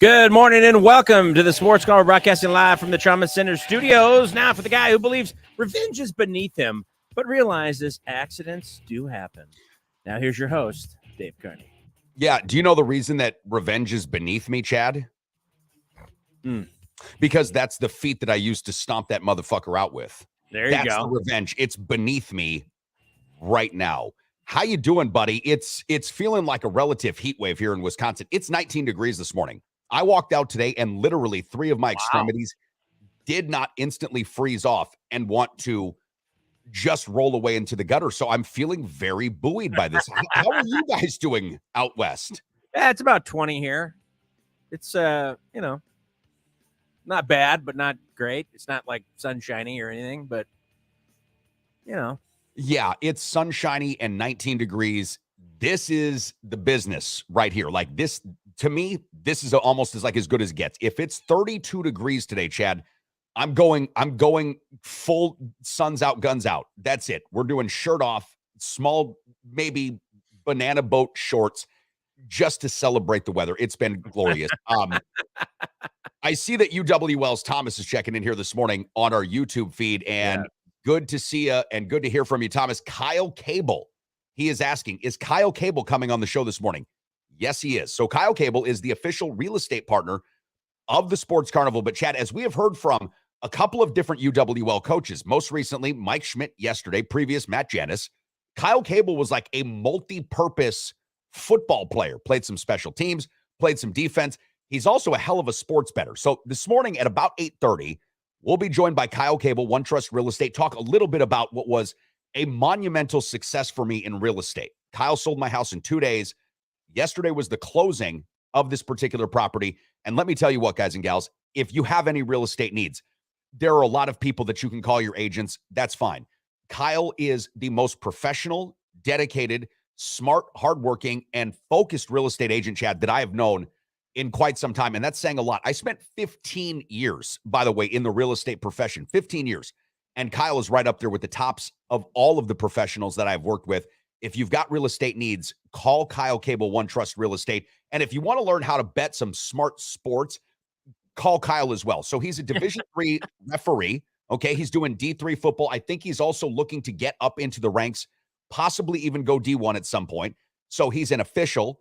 Good morning and welcome to the Sports Carnival, broadcasting live from the Trauma Center studios. Now for the guy who believes revenge is beneath him, but realizes accidents do happen. Now here's your host, Dave Carney. Yeah, do you know the reason that revenge is beneath me, Chad? Because that's the feet that I used to stomp that motherfucker out with. There you That's go. the revenge. It's beneath me right now. How you doing, buddy? It's feeling like a relative heat wave here in Wisconsin. It's 19 degrees this morning. I walked out today and literally three of my extremities did not instantly freeze off and want to just roll away into the gutter. So I'm feeling very buoyed by this. How are you guys doing out west? Yeah, it's about 20 here. It's, not bad, but not great. It's not like sunshiny or anything, but, Yeah, it's sunshiny and 19 degrees. This is the business right here. Like this, to me, this is almost as good as it gets. If it's 32 degrees today, Chad, I'm going full suns out, guns out. That's it. We're doing shirt off, small, maybe banana boat shorts just to celebrate the weather. It's been glorious. I see that UWL's Thomas is checking in here this morning on our YouTube feed, and good to see you and good to hear from you, Thomas. Kyle Koelbl, he is asking, is Kyle Koelbl coming on the show this morning? Yes, he is. So Kyle Koelbl is the official real estate partner of the Sports Carnival. But Chad, as we have heard from a couple of different UWL coaches, most recently Mike Schmidt yesterday, previous Matt Janis, Kyle Koelbl was like a multi-purpose football player, played some special teams, played some defense. He's also a hell of a sports bettor. So this morning at about 8:30, we'll be joined by Kyle Koelbl, One Trust Real Estate, talk a little bit about what was a monumental success for me in real estate. Kyle sold my house in 2 days. Yesterday was the closing of this particular property. And let me tell you what, guys and gals, if you have any real estate needs, there are a lot of people that you can call your agents. That's fine. Kyle is the most professional, dedicated, smart, hardworking, and focused real estate agent, Chad, that I have known in quite some time. And that's saying a lot. I spent 15 years, by the way, in the real estate profession, 15 years. And Kyle is right up there with the tops of all of the professionals that I've worked with. If you've got real estate needs, call Kyle Koelbl, One Trust Real Estate. And if you want to learn how to bet some smart sports, call Kyle as well. So he's a Division III referee. Okay, he's doing D3 football. I think he's also looking to get up into the ranks, possibly even go D1 at some point. So he's an official.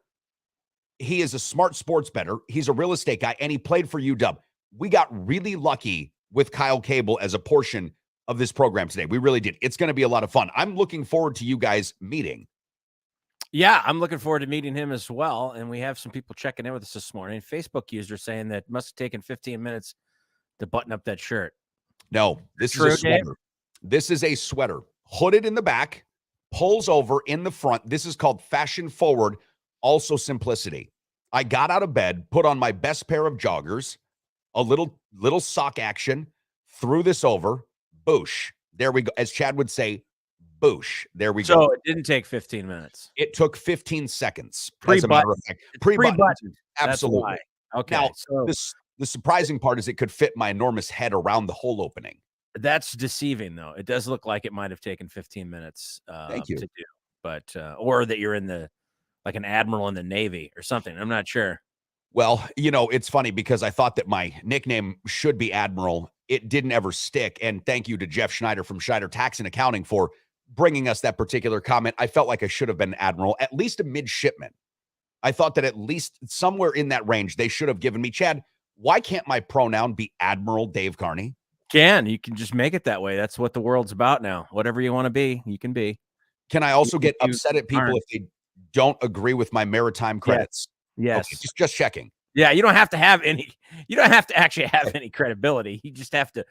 He is a smart sports bettor. He's a real estate guy, and he played for UW. We got really lucky with Kyle Koelbl as a portion of this program today. We really did. It's going to be a lot of fun. I'm looking forward to you guys meeting. Yeah, I'm looking forward to meeting him as well. And we have some people checking in with us this morning. Facebook user saying that must have taken 15 minutes to button up that shirt. No, this is a sweater. Dave? This is a sweater. Hooded in the back, pulls over in the front. This is called fashion forward, also simplicity. I got out of bed, put on my best pair of joggers, a little sock action, threw this over, boosh. There we go. As Chad would say, boosh. There we go. So it didn't take 15 minutes. It took 15 seconds. Pre-button. Pre-button. Absolutely. Okay. Now, the surprising part is it could fit my enormous head around the hole opening. That's deceiving, though. It does look like it might have taken 15 minutes Thank you. to do. But or that you're in like an admiral in the Navy or something. I'm not sure. Well, it's funny because I thought that my nickname should be Admiral. It didn't ever stick. And thank you to Jeff Schneider from Schneider Tax and Accounting for bringing us that particular comment. I felt like I should have been Admiral, at least a midshipman. I thought that at least somewhere in that range, they should have given me, Chad, why can't my pronoun be Admiral Dave Carney? You can just make it that way. That's what the world's about now. Whatever you want to be, you can be. Can I also get upset at people if they don't agree with my maritime credits? Yes. Okay, just checking. Yeah, you don't have to have any. You don't have to actually have any credibility. You just have to,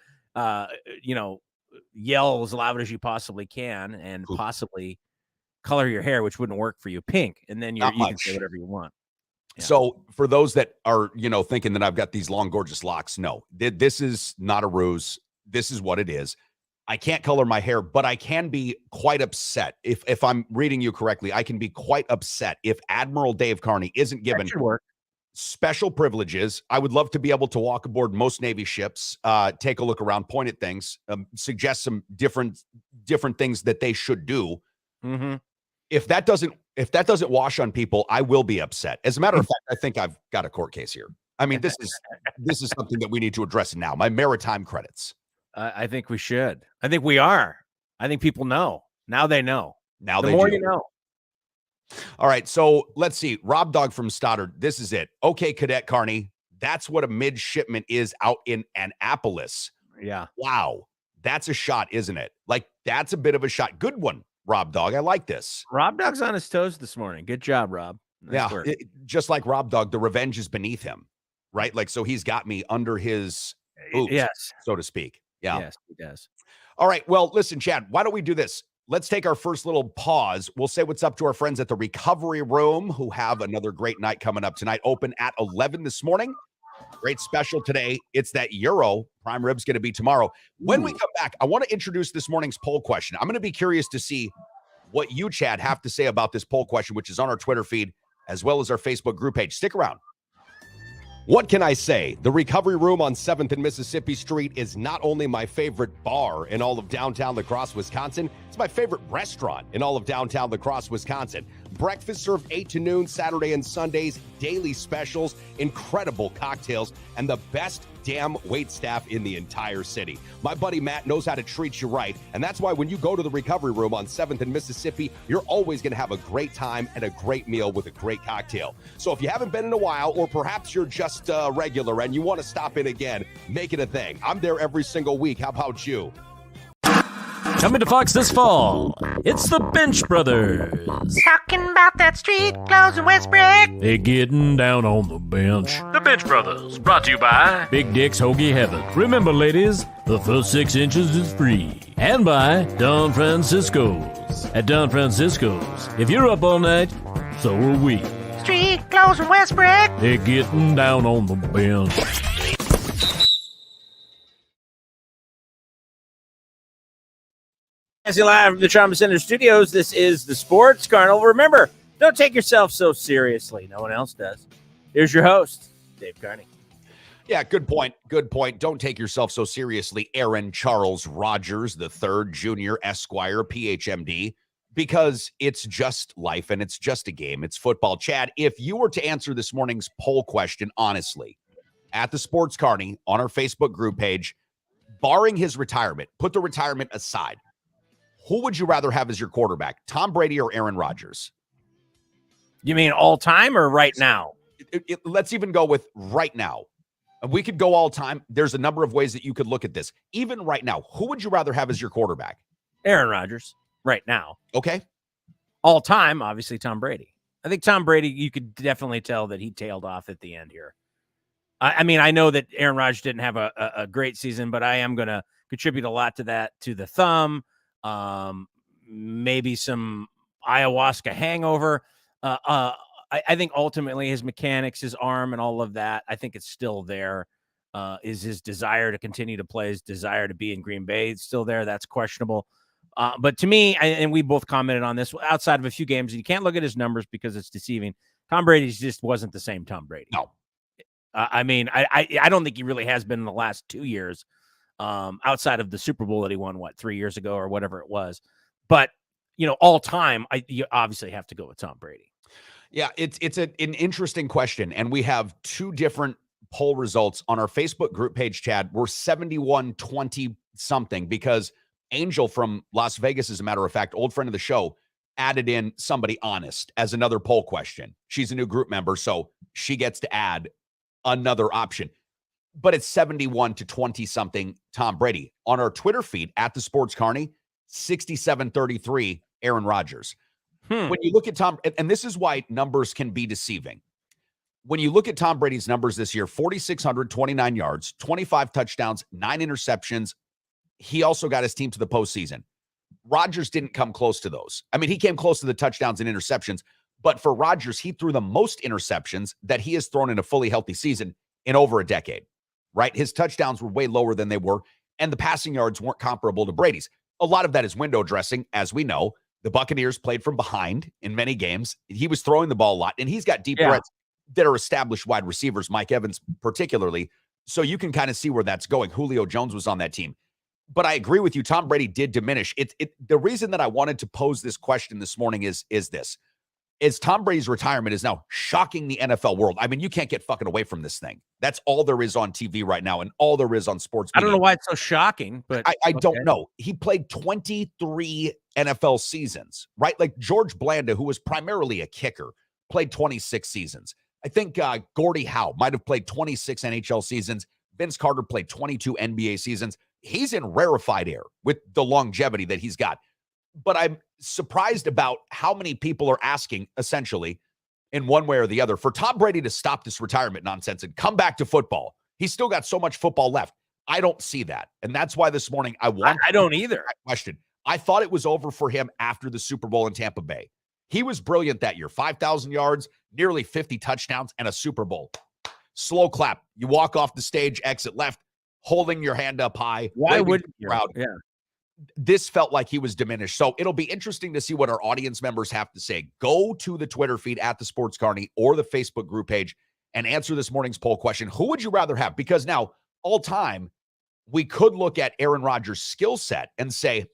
yell as loud as you possibly can, and possibly color your hair, which wouldn't work for you, pink, and then you can say whatever you want. Yeah. So for those that are, thinking that I've got these long, gorgeous locks, no, this is not a ruse. This is what it is. I can't color my hair, but I can be quite upset. If I'm reading you correctly, I can be quite upset if Admiral Dave Carney isn't given special privileges. I would love to be able to walk aboard most Navy ships, take a look around, point at things, suggest some different things that they should do. Mm-hmm. If that doesn't wash on people, I will be upset. As a matter of fact, I think I've got a court case here. I mean, this is something that we need to address now. My maritime credits. I think we should. I think we are. I think people know. Now they know. Now the they more do. you know. All right, so let's see. Rob Dog from Stoddard. This is it. Okay, Cadet Carney. That's what a midshipman is out in Annapolis. Yeah. Wow. That's a shot, isn't it? Like, that's a bit of a shot. Good one, Rob Dog. I like this. Rob Dog's on his toes this morning. Good job, Rob. Nice work. Just like Rob Dog, the revenge is beneath him, right? Like, so he's got me under his boots, yes, so to speak. Yeah. Yes, he does. All right. Well, listen, Chad, why don't we do this? Let's take our first little pause. We'll say what's up to our friends at the Recovery Room, who have another great night coming up tonight. Open at 11 this morning. Great special today. It's that Euro. Prime rib's going to be tomorrow. When we come back, I want to introduce this morning's poll question. I'm going to be curious to see what you, Chad, have to say about this poll question, which is on our Twitter feed, as well as our Facebook group page. Stick around. What can I say? The Recovery Room on 7th and Mississippi Street is not only my favorite bar in all of downtown La Crosse, Wisconsin, it's my favorite restaurant in all of downtown La Crosse, Wisconsin. Breakfast served 8 to noon, Saturday and Sundays, daily specials, incredible cocktails, and the best damn wait staff in the entire city. My buddy Matt knows how to treat you right, and that's why when you go to the Recovery Room on 7th and Mississippi, you're always going to have a great time and a great meal with a great cocktail. So if you haven't been in a while, or perhaps you're just regular and you want to stop in again, make it a thing. I'm there every single week. How about you? Coming to Fox this fall, it's the Bench Brothers. Talking about that street clothes and Westbrook. They're getting down on the bench. The Bench Brothers, brought to you by Big Dick's Hoagie Heaven. Remember, ladies, the first 6 inches is free. And by Don Francisco's. At Don Francisco's, if you're up all night, so are we. Street clothes and Westbrook. They're getting down on the bench. Live from the Trauma Center studios, this is the Sports Carnival. Remember, don't take yourself so seriously. No one else does. Here's your host, Dave Carney. Yeah, good point. Good point. Don't take yourself so seriously, Aaron Charles Rogers III, Junior, Esquire, PhMD, because it's just life and it's just a game. It's football. Chad, if you were to answer this morning's poll question honestly, at the Sports Carney on our Facebook group page, barring his retirement, put the retirement aside, who would you rather have as your quarterback, Tom Brady or Aaron Rodgers? You mean all time or right now? Let's even go with right now. We could go all time. There's a number of ways that you could look at this. Even right now, who would you rather have as your quarterback? Aaron Rodgers, right now. Okay. All time, obviously, Tom Brady. I think Tom Brady, you could definitely tell that he tailed off at the end here. I mean, I know that Aaron Rodgers didn't have a great season, but I am going to contribute a lot to that, to the thumb. Maybe some ayahuasca hangover. I think ultimately his mechanics, his arm, and all of that, I think it's still there. Is his desire to continue to play, his desire to be in Green Bay, it's still there? That's questionable. But to me, and we both commented on this, outside of a few games, and you can't look at his numbers because it's deceiving. Tom Brady just wasn't the same Tom Brady. No. I mean, I don't think he really has been in the last 2 years. Outside of the Super Bowl that he won, 3 years ago or whatever it was. But, all time, you obviously have to go with Tom Brady. Yeah, it's an interesting question. And we have 2 different poll results on our Facebook group page, Chad. We're 71-20 something because Angel from Las Vegas, as a matter of fact, old friend of the show, added in somebody honest as another poll question. She's a new group member, so she gets to add another option. But it's 71-20 something Tom Brady. On our Twitter feed at the Sports Carney, 67-33 Aaron Rodgers. When you look at Tom, and this is why numbers can be deceiving. When you look at Tom Brady's numbers this year, 4,629 yards, 25 touchdowns, 9 interceptions. He also got his team to the postseason. Rodgers didn't come close to those. I mean, he came close to the touchdowns and interceptions, but for Rodgers, he threw the most interceptions that he has thrown in a fully healthy season in over a decade. Right? His touchdowns were way lower than they were, and the passing yards weren't comparable to Brady's. A lot of that is window dressing, as we know. The Buccaneers played from behind in many games. He was throwing the ball a lot, and he's got deep threats that are established wide receivers, Mike Evans particularly. So you can kind of see where that's going. Julio Jones was on that team. But I agree with you. Tom Brady did diminish. The reason that I wanted to pose this question this morning is this. is Tom Brady's retirement is now shocking the NFL world. I mean, you can't get fucking away from this thing. That's all there is on TV right now and all there is on sports media. I don't know why it's so shocking, but I don't know. He played 23 NFL seasons, right? Like George Blanda, who was primarily a kicker, played 26 seasons. I think Gordie Howe might have played 26 NHL seasons. Vince Carter played 22 NBA seasons. He's in rarefied air with the longevity that he's got. But I'm surprised about how many people are asking, essentially, in one way or the other, for Tom Brady to stop this retirement nonsense and come back to football. He's still got so much football left. I don't see that. And that's why this morning I don't either. Question. I thought it was over for him after the Super Bowl in Tampa Bay. He was brilliant that year. 5,000 yards, nearly 50 touchdowns, and a Super Bowl. Slow clap. You walk off the stage, exit left, holding your hand up high. Why would you? Crowd. Yeah. This felt like he was diminished. So it'll be interesting to see what our audience members have to say. Go to the Twitter feed at the Sports Carney or the Facebook group page and answer this morning's poll question. Who would you rather have? Because now, all time, we could look at Aaron Rodgers' skill set and say,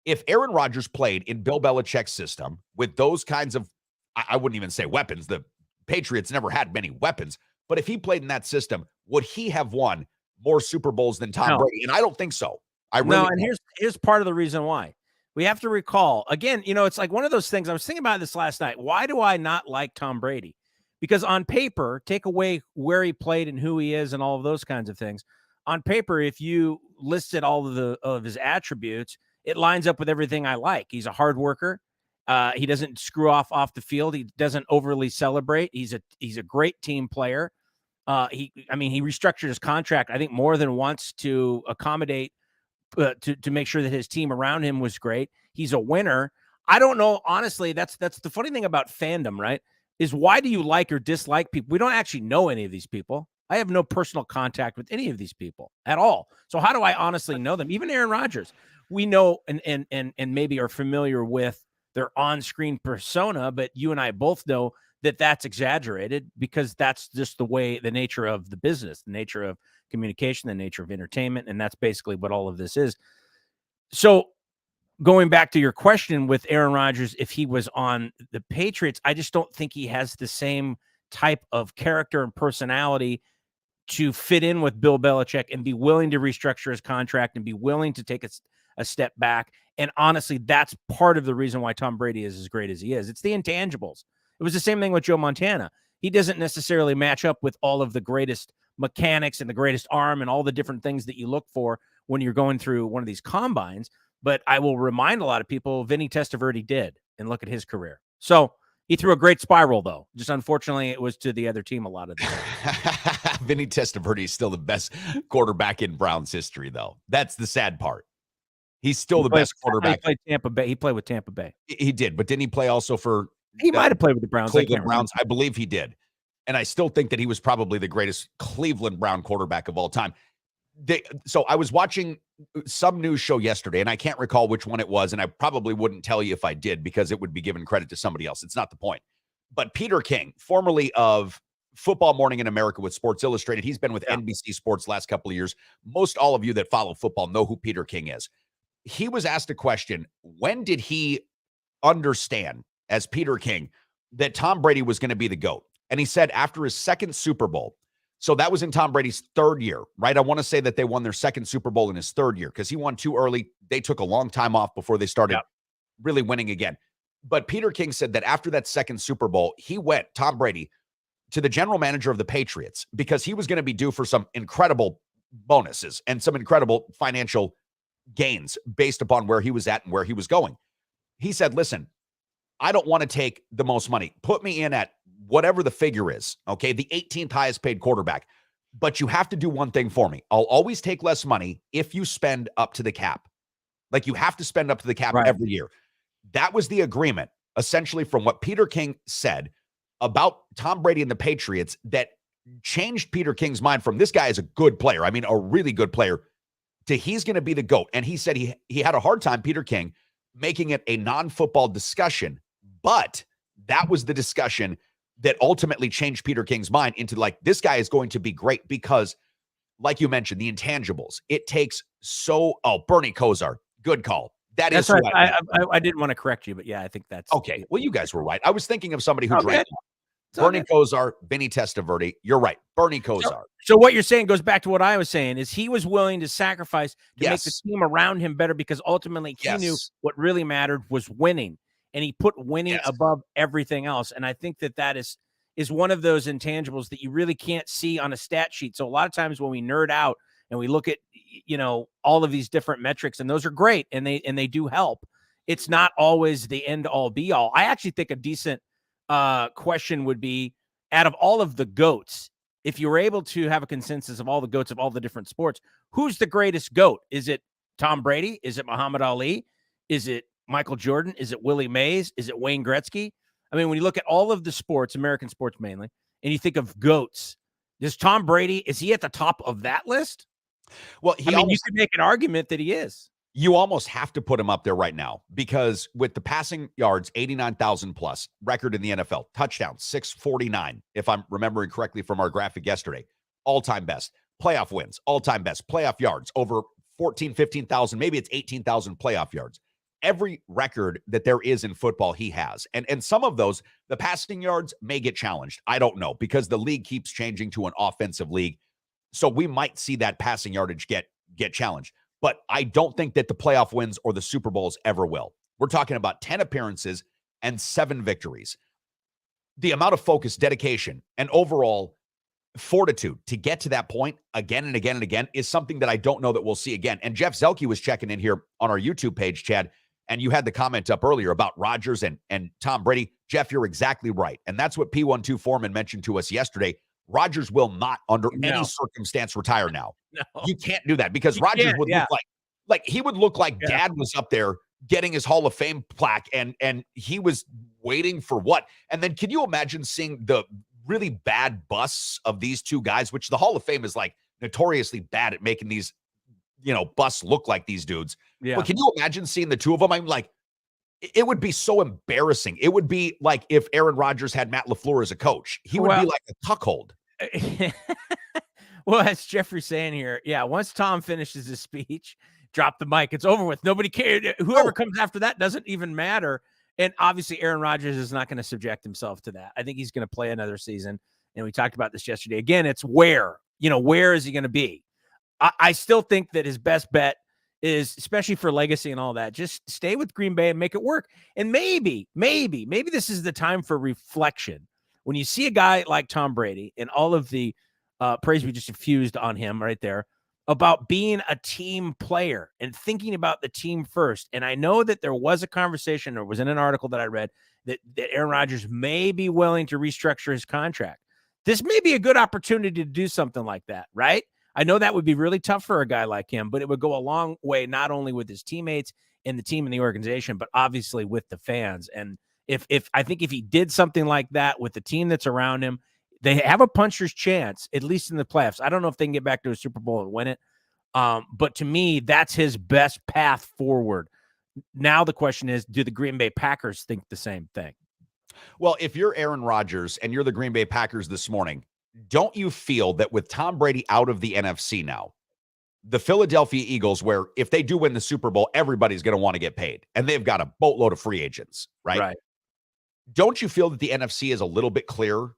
if Aaron Rodgers played in Bill Belichick's system with those kinds of, I wouldn't even say weapons. The Patriots never had many weapons. But if he played in that system, would he have won more Super Bowls than Tom Brady? And I don't think so. Here's part of the reason why. We have to recall, again, it's like one of those things. I was thinking about this last night. Why do I not like Tom Brady? Because on paper, take away where he played and who he is and all of those kinds of things. On paper, if you listed all of his attributes, it lines up with everything I like. He's a hard worker. He doesn't screw off the field. He doesn't overly celebrate. He's a great team player. He restructured his contract, I think, more than once to accommodate to make sure that his team around him was great. He's a winner. I don't know. Honestly, that's the funny thing about fandom, right? Is why do you like or dislike people? We don't actually know any of these people. I have no personal contact with any of these people at all. So how do I honestly know them? Even Aaron Rodgers, we know and maybe are familiar with their on-screen persona, but you and I both know that that's exaggerated because that's just the nature of the business, the nature of communication, the nature of entertainment, and that's basically what all of this is. So going back to your question with Aaron Rodgers, if he was on the Patriots, I just don't think he has the same type of character and personality to fit in with Bill Belichick and be willing to restructure his contract and be willing to take a step back. And honestly, that's part of the reason why Tom Brady is as great as he is. It's the intangibles. It was the same thing with Joe Montana. He doesn't necessarily match up with all of the greatest mechanics and the greatest arm and all the different things that you look for when you're going through one of these combines. But I will remind a lot of people, Vinny Testaverde did, and look at his career. So he threw a great spiral, though. Just unfortunately, it was to the other team a lot of the time. Vinny Testaverde is still the best quarterback in Browns history, though. That's the sad part. He's still the best quarterback. He played Tampa Bay. He played with Tampa Bay. He did, but didn't he play also for? He might have played with the Browns. Cleveland Browns. I believe he did. And I still think that he was probably the greatest Cleveland Brown quarterback of all time. So I was watching some news show yesterday, and I can't recall which one it was, and I probably wouldn't tell you if I did because it would be giving credit to somebody else. It's not the point. But Peter King, formerly of Football Morning in America with Sports Illustrated, he's been with NBC Sports last couple of years. Most all of you that follow football know who Peter King is. He was asked a question, when did he understand, as Peter King, that Tom Brady was going to be the GOAT? And he said after his second Super Bowl. So that was in Tom Brady's third year, right? I want to say that they won their second Super Bowl in his third year because he won too early. They took a long time off before they started really winning again. But Peter King said that after that second Super Bowl, Tom Brady, to the general manager of the Patriots because he was going to be due for some incredible bonuses and some incredible financial gains based upon where he was at and where he was going. He said, listen, I don't want to take the most money. Put me in at whatever the figure is, okay, the 18th highest paid quarterback. But you have to do one thing for me. I'll always take less money if you spend up to the cap. Like you have to spend up to the cap every year. That was the agreement, essentially, from what Peter King said about Tom Brady and the Patriots that changed Peter King's mind from this guy is a good player. I mean, a really good player to he's going to be the GOAT. And he said he had a hard time, Peter King, making it a non-football discussion. But that was the discussion that ultimately changed Peter King's mind into like, this guy is going to be great because, like you mentioned, the intangibles. It takes Bernie Kosar, good call. That That's is who right. I didn't want to correct you, but yeah, I think that's okay. Well, you guys were right. I was thinking of somebody who all drank. good. It's all Bernie good. Kosar, Vinny Testaverde. You're right. Bernie Kosar. So what you're saying goes back to what I was saying is he was willing to sacrifice to make the Yes. team around him better because ultimately he knew Yes. what really mattered was winning, and he put winning Yes. above everything else. And I think that is one of those intangibles that you really can't see on a stat sheet. So a lot of times when we nerd out and we look at all of these different metrics, and those are great and they do help, it's not always the end all be all. I actually think a decent question would be, out of all of the GOATs, if you were able to have a consensus of all the GOATs of all the different sports, who's the greatest GOAT? Is it Tom Brady? Is it Muhammad Ali? Is it Michael Jordan? Is it Willie Mays? Is it Wayne Gretzky? I mean, when you look at all of the sports, American sports mainly, and you think of GOATs, is Tom Brady, is he at the top of that list? Well, you could make an argument that he is. You almost have to put him up there right now because with the passing yards, 89,000 plus record in the NFL, touchdowns, 649, if I'm remembering correctly from our graphic yesterday, all-time best. Playoff wins, all-time best. Playoff yards, over 14, 15,000, maybe it's 18,000 playoff yards. Every record that there is in football, he has. And some of those, the passing yards may get challenged. I don't know because the league keeps changing to an offensive league. So we might see that passing yardage get challenged. But I don't think that the playoff wins or the Super Bowls ever will. We're talking about 10 appearances and 7 victories. The amount of focus, dedication, and overall fortitude to get to that point again and again and again is something that I don't know that we'll see again. And Jeff Zelke was checking in here on our YouTube page, Chad, and you had the comment up earlier about Rodgers and Tom Brady. Jeff, you're exactly right. And that's what P12 Foreman mentioned to us yesterday. Rodgers will not, under any circumstance, retire now. No. You can't do that because Rodgers would look like he would look like Dad was up there getting his Hall of Fame plaque and he was waiting for what? And then can you imagine seeing the really bad busts of these two guys, which the Hall of Fame is like notoriously bad at making these, busts look like these dudes. Yeah. But can you imagine seeing the two of them? I'm like, it would be so embarrassing. It would be like if Aaron Rodgers had Matt LaFleur as a coach. He would be like a cuckold. Well, as Jeffrey's saying here, once Tom finishes his speech, drop the mic. It's over with. Nobody cared. Whoever comes after that doesn't even matter. And obviously, Aaron Rodgers is not going to subject himself to that. I think he's going to play another season. And we talked about this yesterday. Again, it's where is he going to be? I still think that his best bet is, especially for legacy and all that, just stay with Green Bay and make it work. And maybe this is the time for reflection. When you see a guy like Tom Brady and all of the praise we just infused on him right there about being a team player and thinking about the team first. And I know that there was a conversation, or was in an article that I read, that Aaron Rodgers may be willing to restructure his contract. This may be a good opportunity to do something like that, right? I know that would be really tough for a guy like him, but it would go a long way, not only with his teammates and the team and the organization, but obviously with the fans. And if he did something like that with the team that's around him, they have a puncher's chance, at least in the playoffs. I don't know if they can get back to a Super Bowl and win it. But to me, that's his best path forward. Now the question is, do the Green Bay Packers think the same thing? Well, if you're Aaron Rodgers and you're the Green Bay Packers this morning, don't you feel that with Tom Brady out of the NFC now, the Philadelphia Eagles, where if they do win the Super Bowl, everybody's going to want to get paid, and they've got a boatload of free agents, right? Right. Don't you feel that the NFC is a little bit clearer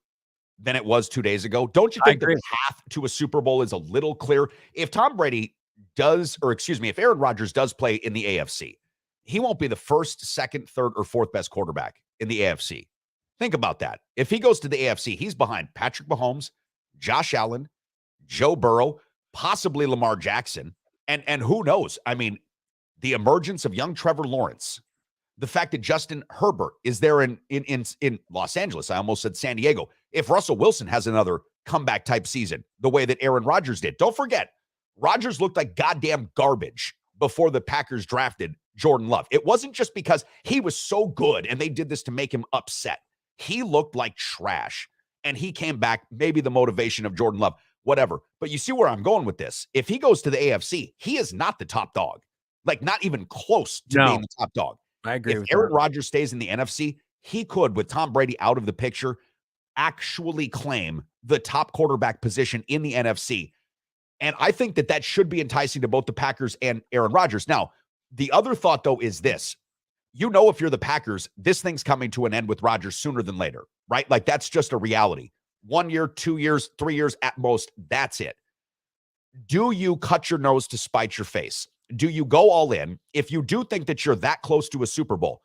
than it was 2 days ago? Don't you think that the path to a Super Bowl is a little clear? If Tom Brady if Aaron Rodgers does play in the AFC, he won't be the first, second, third, or fourth best quarterback in the AFC. Think about that. If he goes to the AFC, he's behind Patrick Mahomes, Josh Allen, Joe Burrow, possibly Lamar Jackson, and who knows? I mean, the emergence of young Trevor Lawrence, the fact that Justin Herbert is there in Los Angeles. I almost said San Diego. If Russell Wilson has another comeback type season, the way that Aaron Rodgers did. Don't forget, Rodgers looked like goddamn garbage before the Packers drafted Jordan Love. It wasn't just because he was so good and they did this to make him upset. He looked like trash, and he came back, maybe the motivation of Jordan Love, whatever. But you see where I'm going with this. If he goes to the AFC, he is not the top dog, like not even close to being the top dog. I agree with Aaron Rodgers stays in the NFC, he could, with Tom Brady out of the picture, actually claim the top quarterback position in the NFC. And I think that should be enticing to both the Packers and Aaron Rodgers. Now, The other thought, though, is this. If you're the Packers, this thing's coming to an end with Rodgers sooner than later, right? Like, that's just a reality. 1 year, 2 years, 3 years at most, that's it. Do you cut your nose to spite your face? Do you go all in? If you do think that you're that close to a Super Bowl,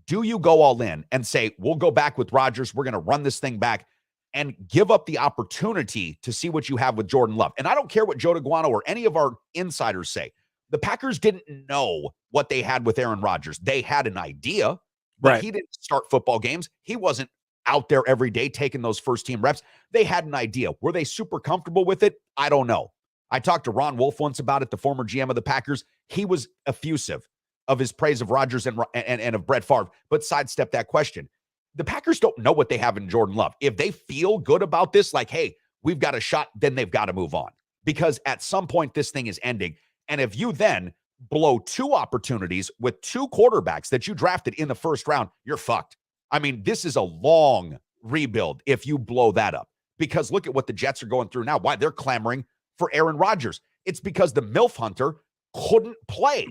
do you go all in and say, we'll go back with Rodgers, we're going to run this thing back, and give up the opportunity to see what you have with Jordan Love? And I don't care what Joe DeGuano or any of our insiders say. The Packers didn't know what they had with Aaron Rodgers. They had an idea, but Right. He didn't start football games. He wasn't out there every day taking those first-team reps. They had an idea. Were they super comfortable with it? I don't know. I talked to Ron Wolf once about it, the former GM of the Packers. He was effusive of his praise of Rodgers and of Brett Favre, but sidestep that question. The Packers don't know what they have in Jordan Love. If they feel good about this, like, hey, we've got a shot, then they've got to move on. Because at some point, this thing is ending. And if you then blow 2 opportunities with 2 quarterbacks that you drafted in the first round, you're fucked. I mean, this is a long rebuild if you blow that up. Because look at what the Jets are going through now. Why they're clamoring for Aaron Rodgers. It's because the MILF hunter couldn't play.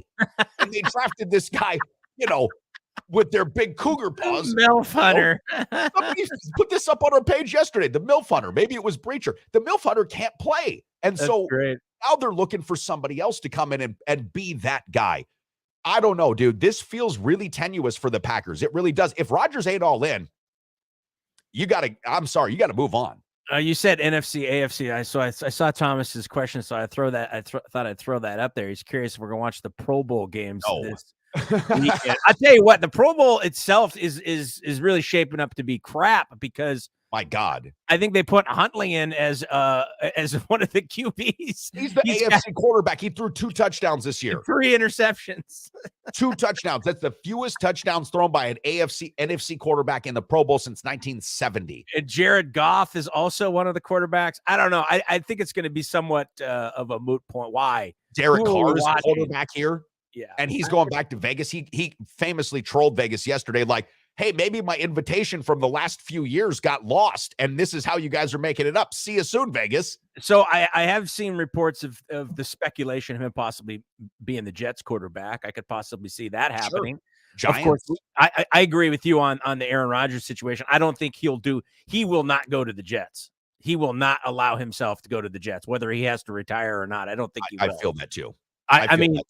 And they drafted this guy, with their big cougar paws. MILF hunter. Somebody put this up on our page yesterday. The MILF hunter. Maybe it was Breacher. The MILF hunter can't play. And That's so great. now they're looking for somebody else to come in and be that guy. I don't know, dude. This feels really tenuous for the Packers. It really does. If Rodgers ain't all in, you got to move on. You said NFC, AFC. I saw Thomas's question, so I thought I'd throw that up there. He's curious if we're gonna watch the Pro Bowl games this weekend. I tell you what, the Pro Bowl itself is really shaping up to be crap because my God, I think they put Huntley in as one of the QBs. He's the AFC quarterback. He threw 2 touchdowns this year. 3 interceptions. 2 touchdowns. That's the fewest touchdowns thrown by an NFC quarterback in the Pro Bowl since 1970. And Jared Goff is also one of the quarterbacks. I don't know. I think it's going to be somewhat of a moot point. Why? Derek Carr is the quarterback here. Yeah. And he's going back to Vegas. He famously trolled Vegas yesterday, like, hey, maybe my invitation from the last few years got lost, and this is how you guys are making it up. See you soon, Vegas. So I have seen reports of the speculation of him possibly being the Jets quarterback. I could possibly see that happening. Sure. Of course, I agree with you on the Aaron Rodgers situation. I don't think he will not go to the Jets. He will not allow himself to go to the Jets, whether he has to retire or not. I don't think he will. I feel that too. I mean,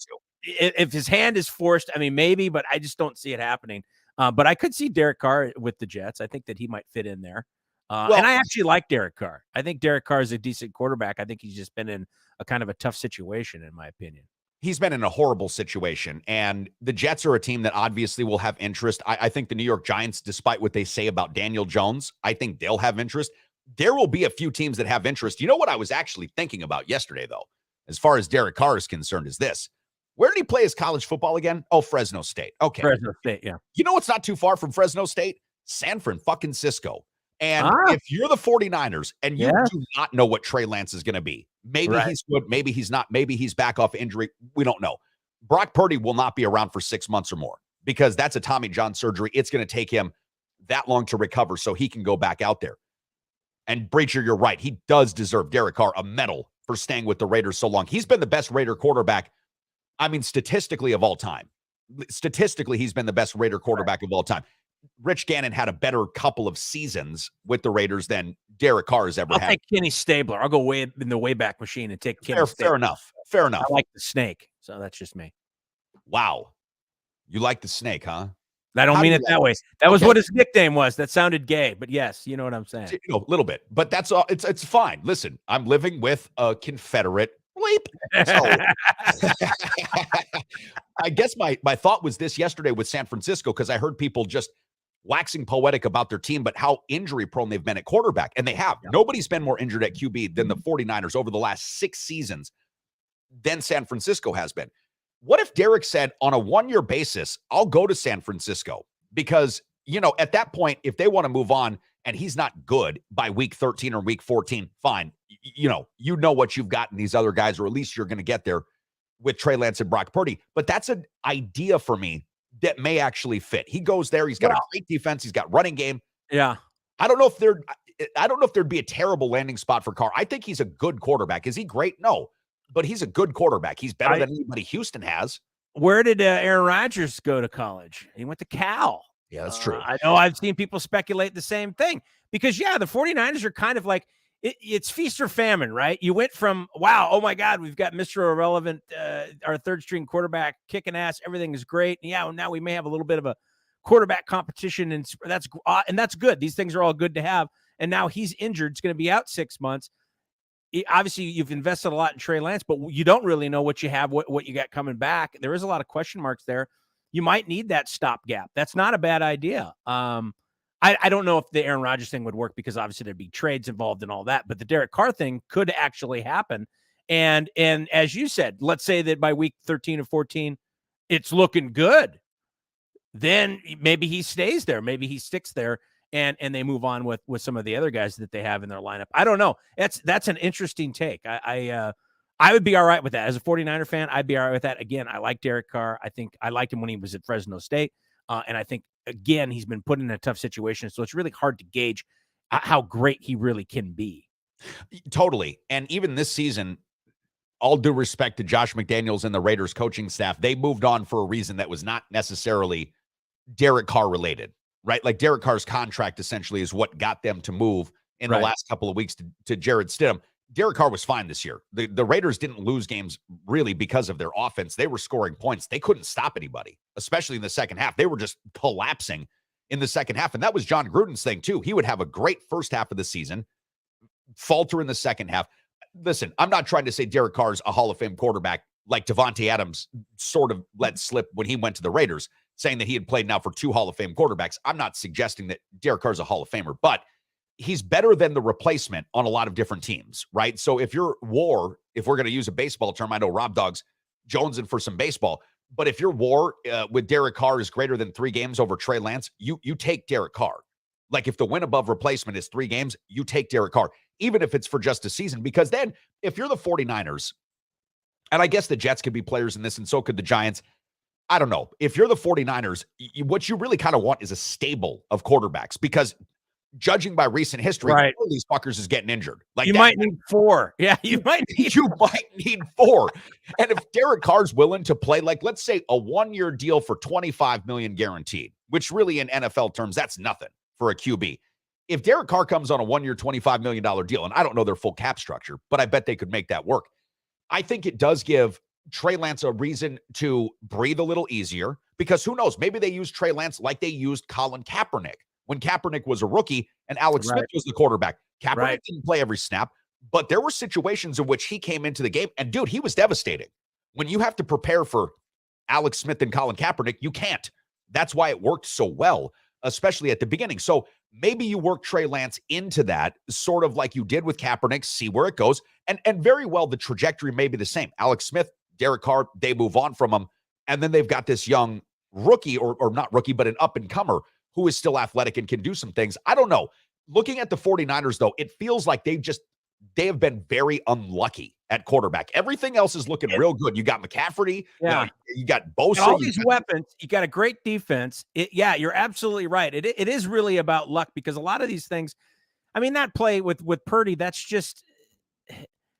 if his hand is forced, I mean, maybe, but I just don't see it happening. But I could see Derek Carr with the Jets. I think that he might fit in there. And I actually like Derek Carr. I think Derek Carr is a decent quarterback. I think he's just been in a kind of a tough situation, in my opinion. He's been in a horrible situation, and the Jets are a team that obviously will have interest. I think the New York Giants, despite what they say about Daniel Jones, I think they'll have interest. There will be a few teams that have interest. You know what I was actually thinking about yesterday, though, as far as Derek Carr is concerned, is this. Where did he play his college football again? Oh, Fresno State. Okay. Fresno State, yeah. You know what's not too far from Fresno State? San Francisco. And if you're the 49ers and you do not know what Trey Lance is going to be, maybe he's good, maybe he's not, maybe he's back off injury. We don't know. Brock Purdy will not be around for 6 months or more because that's a Tommy John surgery. It's going to take him that long to recover so he can go back out there. And Breacher, you're right. He does deserve, Derek Carr, a medal for staying with the Raiders so long. He's been the best Raider quarterback, I mean, statistically of all time. Statistically, he's been the best Raider quarterback of all time. Rich Gannon had a better couple of seasons with the Raiders than Derek Carr has ever had. I'll take Kenny Stabler. I'll go way in the Wayback Machine and take Kenny Stabler. Fair enough. Fair enough. I like the snake, so that's just me. Wow. You like the snake, huh? I don't mean it that way. That was what his nickname was. That sounded gay, but yes, you know what I'm saying. You know, a little bit, but that's all. It's fine. Listen, I'm living with a Confederate bleep. So, I guess my thought was this yesterday with San Francisco, because I heard people just waxing poetic about their team, but how injury prone they've been at quarterback. And they have. Yeah. Nobody's been more injured at QB than the 49ers over the last 6 seasons than San Francisco has been. What if Derek said, on a 1-year basis, I'll go to San Francisco? Because, you know, at that point, if they want to move on and he's not good by week 13 or week 14, fine. You know what you've got in these other guys, or at least you're going to get there with Trey Lance and Brock Purdy. But that's an idea for me that may actually fit. He goes there. He's got a great defense. He's got running game. Yeah. I don't know if there'd be a terrible landing spot for Carr. I think he's a good quarterback. Is he great? No. But he's a good quarterback. He's better than anybody Houston has. where did Aaron Rodgers go to college? He went to Cal. Yeah, that's true. I know I've seen people speculate the same thing because, yeah, the 49ers are kind of like it's feast or famine, right? You went from, wow, oh, my God, we've got Mr. Irrelevant, our third-string quarterback kicking ass. Everything is great. And, yeah, now we may have a little bit of a quarterback competition, and that's good. These things are all good to have. And now he's injured. It's going to be out 6 months. Obviously, you've invested a lot in Trey Lance, but you don't really know what you have, what you got coming back. There is a lot of question marks there. You might need that stopgap. That's not a bad idea. I don't know if the Aaron Rodgers thing would work because obviously there'd be trades involved and all that, but the Derek Carr thing could actually happen. And as you said, let's say that by week 13 or 14, it's looking good. Then maybe he stays there. Maybe he sticks there and they move on with some of the other guys that they have in their lineup. I don't know. That's an interesting take. I would be all right with that. As a 49er fan, I'd be all right with that. Again, I like Derek Carr. I think I liked him when he was at Fresno State. And I think, again, he's been put in a tough situation. So it's really hard to gauge how great he really can be. Totally. And even this season, all due respect to Josh McDaniels and the Raiders coaching staff, they moved on for a reason that was not necessarily Derek Carr related, right? Like Derek Carr's contract essentially is what got them to move in the last couple of weeks to Jarrett Stidham. Derek Carr was fine this year. The Raiders didn't lose games really because of their offense. They were scoring points. They couldn't stop anybody, especially in the second half. They were just collapsing in the second half. And that was John Gruden's thing too. He would have a great first half of the season, falter in the second half. Listen, I'm not trying to say Derek Carr's a Hall of Fame quarterback like Devontae Adams sort of let slip when he went to the Raiders, saying that he had played now for 2 Hall of Fame quarterbacks. I'm not suggesting that Derek Carr's a Hall of Famer, but he's better than the replacement on a lot of different teams, right? So if you're war, if we're going to use a baseball term, I know Rob Dogg's jonesing for some baseball, but if your war with Derek Carr is greater than 3 games over Trey Lance, you take Derek Carr. Like if the win above replacement is 3 games, you take Derek Carr, even if it's for just a season, because then if you're the 49ers, and I guess the Jets could be players in this and so could the Giants, I don't know. If you're the 49ers, what you really kind of want is a stable of quarterbacks because judging by recent history, one of these fuckers is getting injured. Like you might need 4. Yeah, you might need 4. And if Derek Carr's willing to play, like let's say a 1-year deal for $25 million guaranteed, which really in NFL terms, that's nothing for a QB. If Derek Carr comes on a 1-year, $25 million deal, and I don't know their full cap structure, but I bet they could make that work. I think it does give Trey Lance a reason to breathe a little easier because who knows, maybe they use Trey Lance like they used Colin Kaepernick when Kaepernick was a rookie and Alex Smith was the quarterback. Kaepernick didn't play every snap, but there were situations in which he came into the game and dude, he was devastating. When you have to prepare for Alex Smith and Colin Kaepernick, you can't. That's why it worked so well, especially at the beginning. So maybe you work Trey Lance into that sort of like you did with Kaepernick, see where it goes. And very well, the trajectory may be the same. Alex Smith, Derek Carr, they move on from him. And then they've got this young rookie or not rookie, but an up and comer who is still athletic and can do some things. I don't know. Looking at the 49ers, though, it feels like they have been very unlucky at quarterback. Everything else is looking real good. You got McCaffrey. You got Bosa. All these weapons. You got a great defense. You're absolutely right. It is really about luck because a lot of these things, I mean, that play with Purdy, that's just,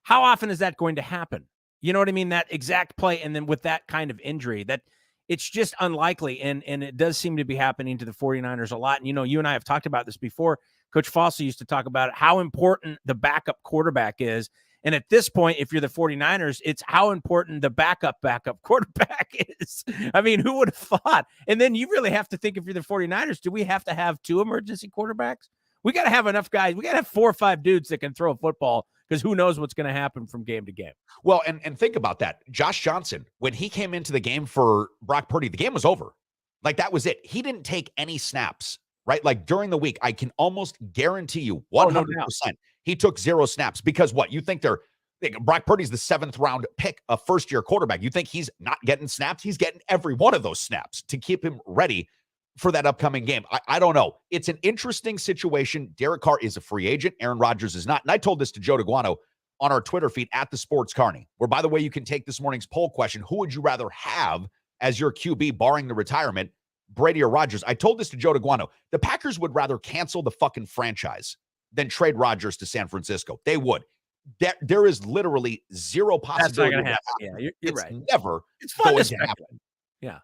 how often is that going to happen? You know what I mean? That exact play. And then with that kind of injury, that it's just unlikely. And it does seem to be happening to the 49ers a lot. And, you and I have talked about this before. Coach Foster used to talk about it, how important the backup quarterback is. And at this point, if you're the 49ers, it's how important the backup quarterback is. I mean, who would have thought? And then you really have to think if you're the 49ers, do we have to have 2 emergency quarterbacks? We got to have enough guys. We got to have 4 or 5 dudes that can throw a football because who knows what's going to happen from game to game. Well, and think about that. Josh Johnson, when he came into the game for Brock Purdy, the game was over. Like that was it. He didn't take any snaps, right? Like during the week, I can almost guarantee you 100%. He took 0 snaps because what? You think Brock Purdy's the 7th round pick, a first-year quarterback. You think he's not getting snaps? He's getting every one of those snaps to keep him ready for that upcoming game. I don't know. It's an interesting situation. Derek Carr is a free agent. Aaron Rodgers is not. And I told this to Joe DeGuano on our Twitter feed at the Sports Carney, where, by the way, you can take this morning's poll question. Who would you rather have as your QB barring the retirement, Brady or Rodgers? I told this to Joe DeGuano. The Packers would rather cancel the fucking franchise than trade Rodgers to San Francisco. They would. There is literally 0 possibility. That's not going to happen. Yeah, you're right. Never it's fun going to happen. Yeah.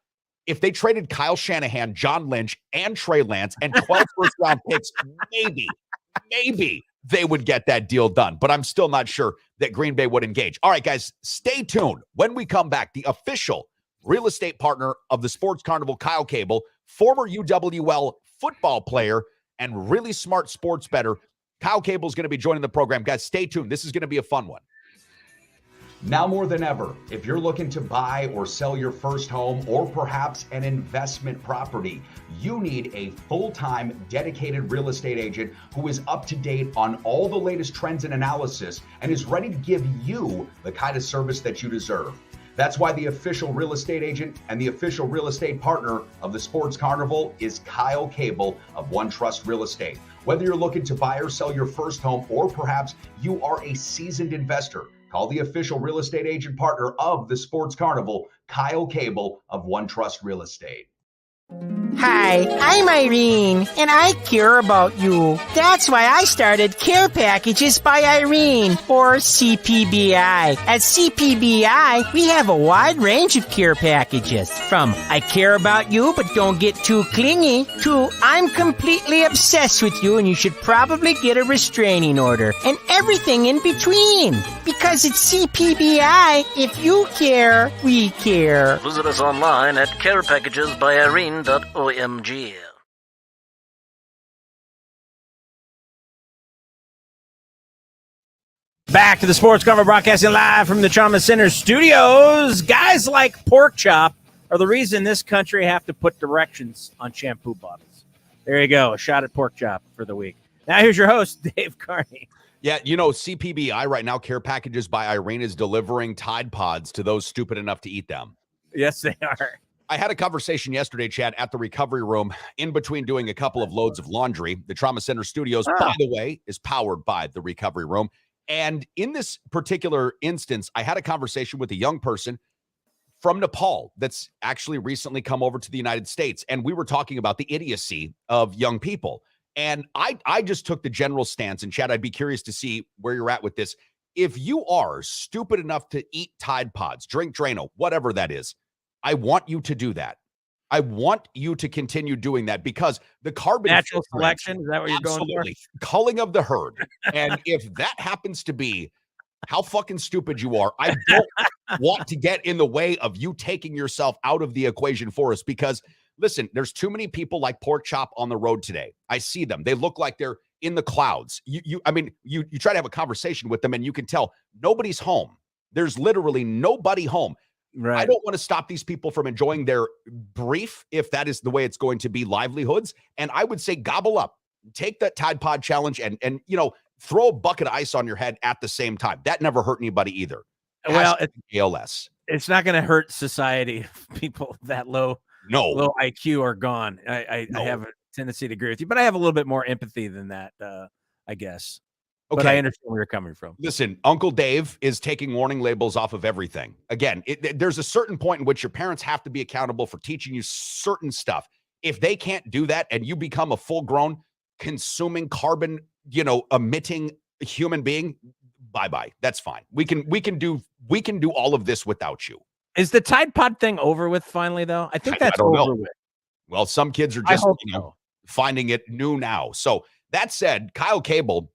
If they traded Kyle Shanahan, John Lynch, and Trey Lance and 12 first-round picks, maybe they would get that deal done. But I'm still not sure that Green Bay would engage. All right, guys, stay tuned. When we come back, the official real estate partner of the Sports Carnival, Kyle Koelbl, former UWL football player and really smart sports bettor. Kyle Koelbl is going to be joining the program. Guys, stay tuned. This is going to be a fun one. Now more than ever, if you're looking to buy or sell your first home or perhaps an investment property, you need a full-time dedicated real estate agent who is up to date on all the latest trends and analysis and is ready to give you the kind of service that you deserve. That's why the official real estate agent and the official real estate partner of the Sports Carnival is Kyle Koelbl of OneTrust Real Estate. Whether you're looking to buy or sell your first home or perhaps you are a seasoned investor, call the official real estate agent partner of the Sports Carnival, Kyle Koelbl of OneTrust Real Estate. Hi, I'm Irene, and I care about you. That's why I started Care Packages by Irene, or CPBI. At CPBI, we have a wide range of care packages, from I care about you but don't get too clingy, to I'm completely obsessed with you and you should probably get a restraining order, and everything in between. Because it's CPBI, if you care, we care. Visit us online at carepackagesbyirene.omg. Back to the Sports Carnival, broadcasting live from the Trauma Center studios. Guys like pork chop are the reason this country have to put directions on shampoo bottles. There you go, a shot at pork chop for the week. Now here's your host, Dave Carney. Yeah, you know, CPBI right now, Care Packages by Irene, is delivering Tide Pods to those stupid enough to eat them. Yes, they are. I had a conversation yesterday, Chad, at the recovery room in between doing a couple of loads of laundry. The Trauma Center Studios, by the way, is powered by the recovery room. And in this particular instance, I had a conversation with a young person from Nepal that's actually recently come over to the United States. And we were talking about the idiocy of young people. And I just took the general stance, and Chad, I'd be curious to see where you're at with this. If you are stupid enough to eat Tide Pods, drink Drano, whatever that is, I want you to do that. I want you to continue doing that because the carbon natural selection, is that what you're going for? Culling of the herd. And if that happens to be how fucking stupid you are, I don't want to get in the way of you taking yourself out of the equation for us because listen, there's too many people like pork chop on the road today. I see them. They look like they're in the clouds. You try to have a conversation with them and you can tell nobody's home. There's literally nobody home. Right. I don't want to stop these people from enjoying their brief, if that is the way it's going to be, livelihoods. And I would say gobble up, take that Tide Pod challenge and throw a bucket of ice on your head at the same time. That never hurt anybody either. Well, ALS. It's not going to hurt society if people that low IQ are gone. I have a tendency to agree with you, but I have a little bit more empathy than that, I guess. Okay. But I understand where you're coming from. Listen, Uncle Dave is taking warning labels off of everything. Again, there's a certain point in which your parents have to be accountable for teaching you certain stuff. If they can't do that and you become a full-grown, consuming, carbon, emitting human being, bye-bye. That's fine. We can do all of this without you. Is the Tide Pod thing over with finally, though? I think that's over with. Well, some kids are just finding it new now. So that said, Kyle Koelbl,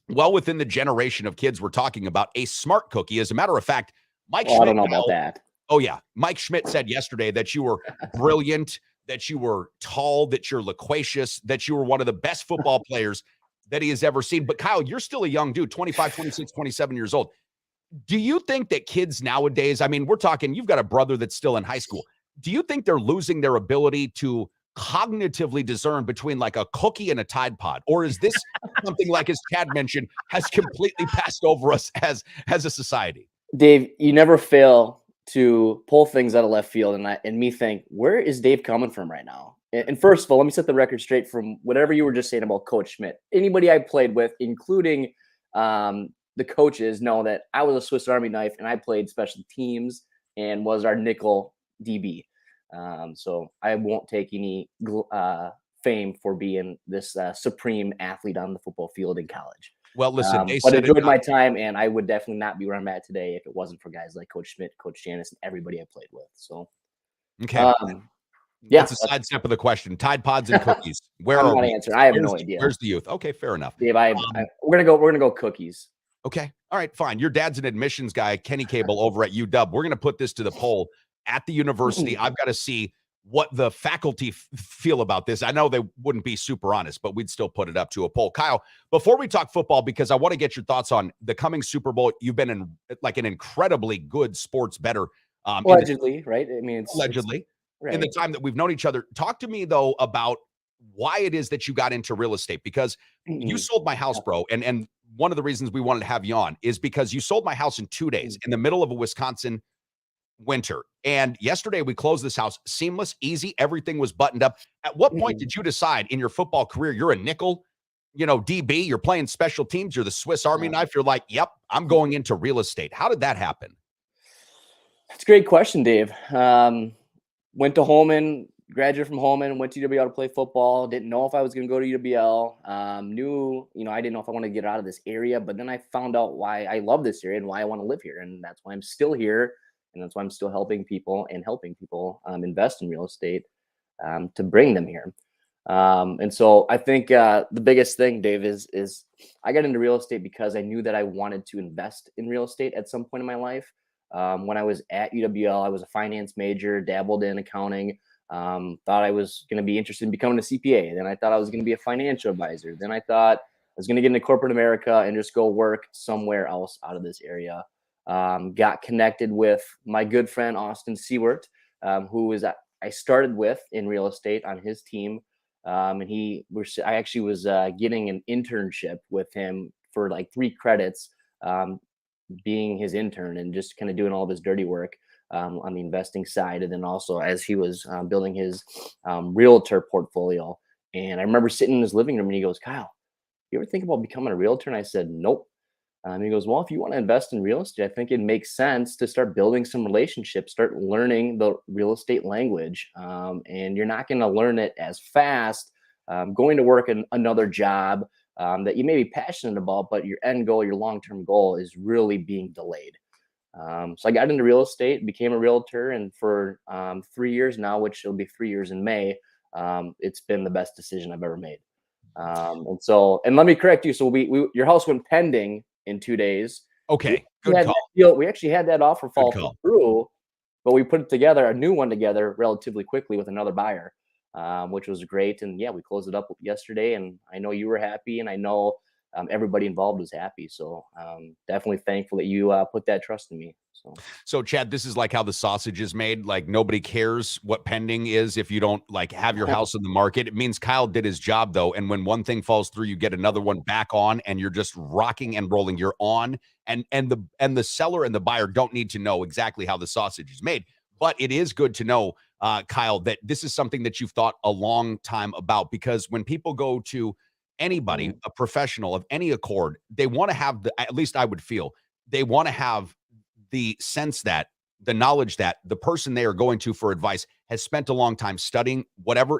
well within the generation of kids we're talking about, a smart cookie. As a matter of fact, Mike Schmidt. I don't know about that. Oh, yeah. Mike Schmidt said yesterday that you were brilliant, that you were tall, that you're loquacious, that you were one of the best football players that he has ever seen. But Kyle, you're still a young dude, 25, 26, 27 years old. Do you think that kids nowadays, I mean, we're talking, you've got a brother that's still in high school. Do you think they're losing their ability to cognitively discern between like a cookie and a Tide Pod? Or is this something like, as Chad mentioned, has completely passed over us as a society? Dave, you never fail to pull things out of left field and me think, where is Dave coming from right now? And first of all, let me set the record straight from whatever you were just saying about Coach Schmidt. Anybody I played with, including the coaches, know that I was a Swiss Army knife and I played special teams and was our nickel DB. So I won't take any fame for being this supreme athlete on the football field in college. Well, listen, but enjoyed my time, and I would definitely not be where I'm at today if it wasn't for guys like Coach Schmidt, Coach Janice, and everybody I played with. So Okay. Yeah, That's a sidestep of the question. Tide Pods and cookies. Where I'm are not we? answering. I have no idea. Where's the youth? Okay, fair enough. Dave, we're gonna go cookies. Okay. All right, fine. Your dad's an admissions guy, Kenny Koelbl over at UW. We're going to put this to the poll at the university. I've got to see what the faculty feel about this. I know they wouldn't be super honest, but we'd still put it up to a poll. Kyle, before we talk football, because I want to get your thoughts on the coming Super Bowl. You've been an incredibly good sports bettor. Allegedly, right? I mean, allegedly. Right. In the time that we've known each other. Talk to me, though, about why it is that you got into real estate, because you sold my house, bro. And one of the reasons we wanted to have you on is because you sold my house in 2 days in the middle of a Wisconsin winter. And yesterday we closed this house seamless, easy. Everything was buttoned up. At what point did you decide in your football career, you're a nickel, DB, you're playing special teams, you're the Swiss Army knife. You're like, yep, I'm going into real estate. How did that happen? That's a great question, Dave. Went to Holman, graduated from Holman, went to UWL to play football. Didn't know if I was going to go to UWL. Knew, I didn't know if I wanted to get out of this area, but then I found out why I love this area and why I want to live here. And that's why I'm still here. And that's why I'm still helping people invest in real estate to bring them here. And so I think the biggest thing, Dave, is I got into real estate because I knew that I wanted to invest in real estate at some point in my life. When I was at UWL, I was a finance major, dabbled in accounting, thought I was going to be interested in becoming a CPA. Then I thought I was going to be a financial advisor. Then I thought I was going to get into corporate America and just go work somewhere else out of this area. Got connected with my good friend, Austin Seward, who I started with in real estate on his team. And I actually was getting an internship with him for like 3 credits, being his intern and just kind of doing all of his dirty work on the investing side. And then also as he was building his realtor portfolio. And I remember sitting in his living room and he goes, "Kyle, you ever think about becoming a realtor?" And I said, "Nope." He goes, "Well, if you want to invest in real estate, I think it makes sense to start building some relationships, start learning the real estate language. And you're not going to learn it as fast going to work in another job that you may be passionate about, but your end goal, your long-term goal is really being delayed." So I got into real estate, became a realtor, and for 3 years now, which will be 3 years in May, it's been the best decision I've ever made. And let me correct you. So your house went pending in 2 days. Okay, good call. We actually had that offer fall through, but we put a new one together relatively quickly with another buyer, which was great. And yeah, we closed it up yesterday, and I know you were happy, and I know everybody involved was happy. So definitely thankful that you put that trust in me. So Chad, this is like how the sausage is made. Like nobody cares what pending is if you don't like have your house in the market. It means Kyle did his job though. And when one thing falls through, you get another one back on, and you're just rocking and rolling. You're on, and the seller and the buyer don't need to know exactly how the sausage is made. But it is good to know, Kyle, that this is something that you've thought a long time about, because when people go to anybody, a professional of any accord, they want to have at least I would feel, they want to have the sense that the knowledge that the person they are going to for advice has spent a long time studying whatever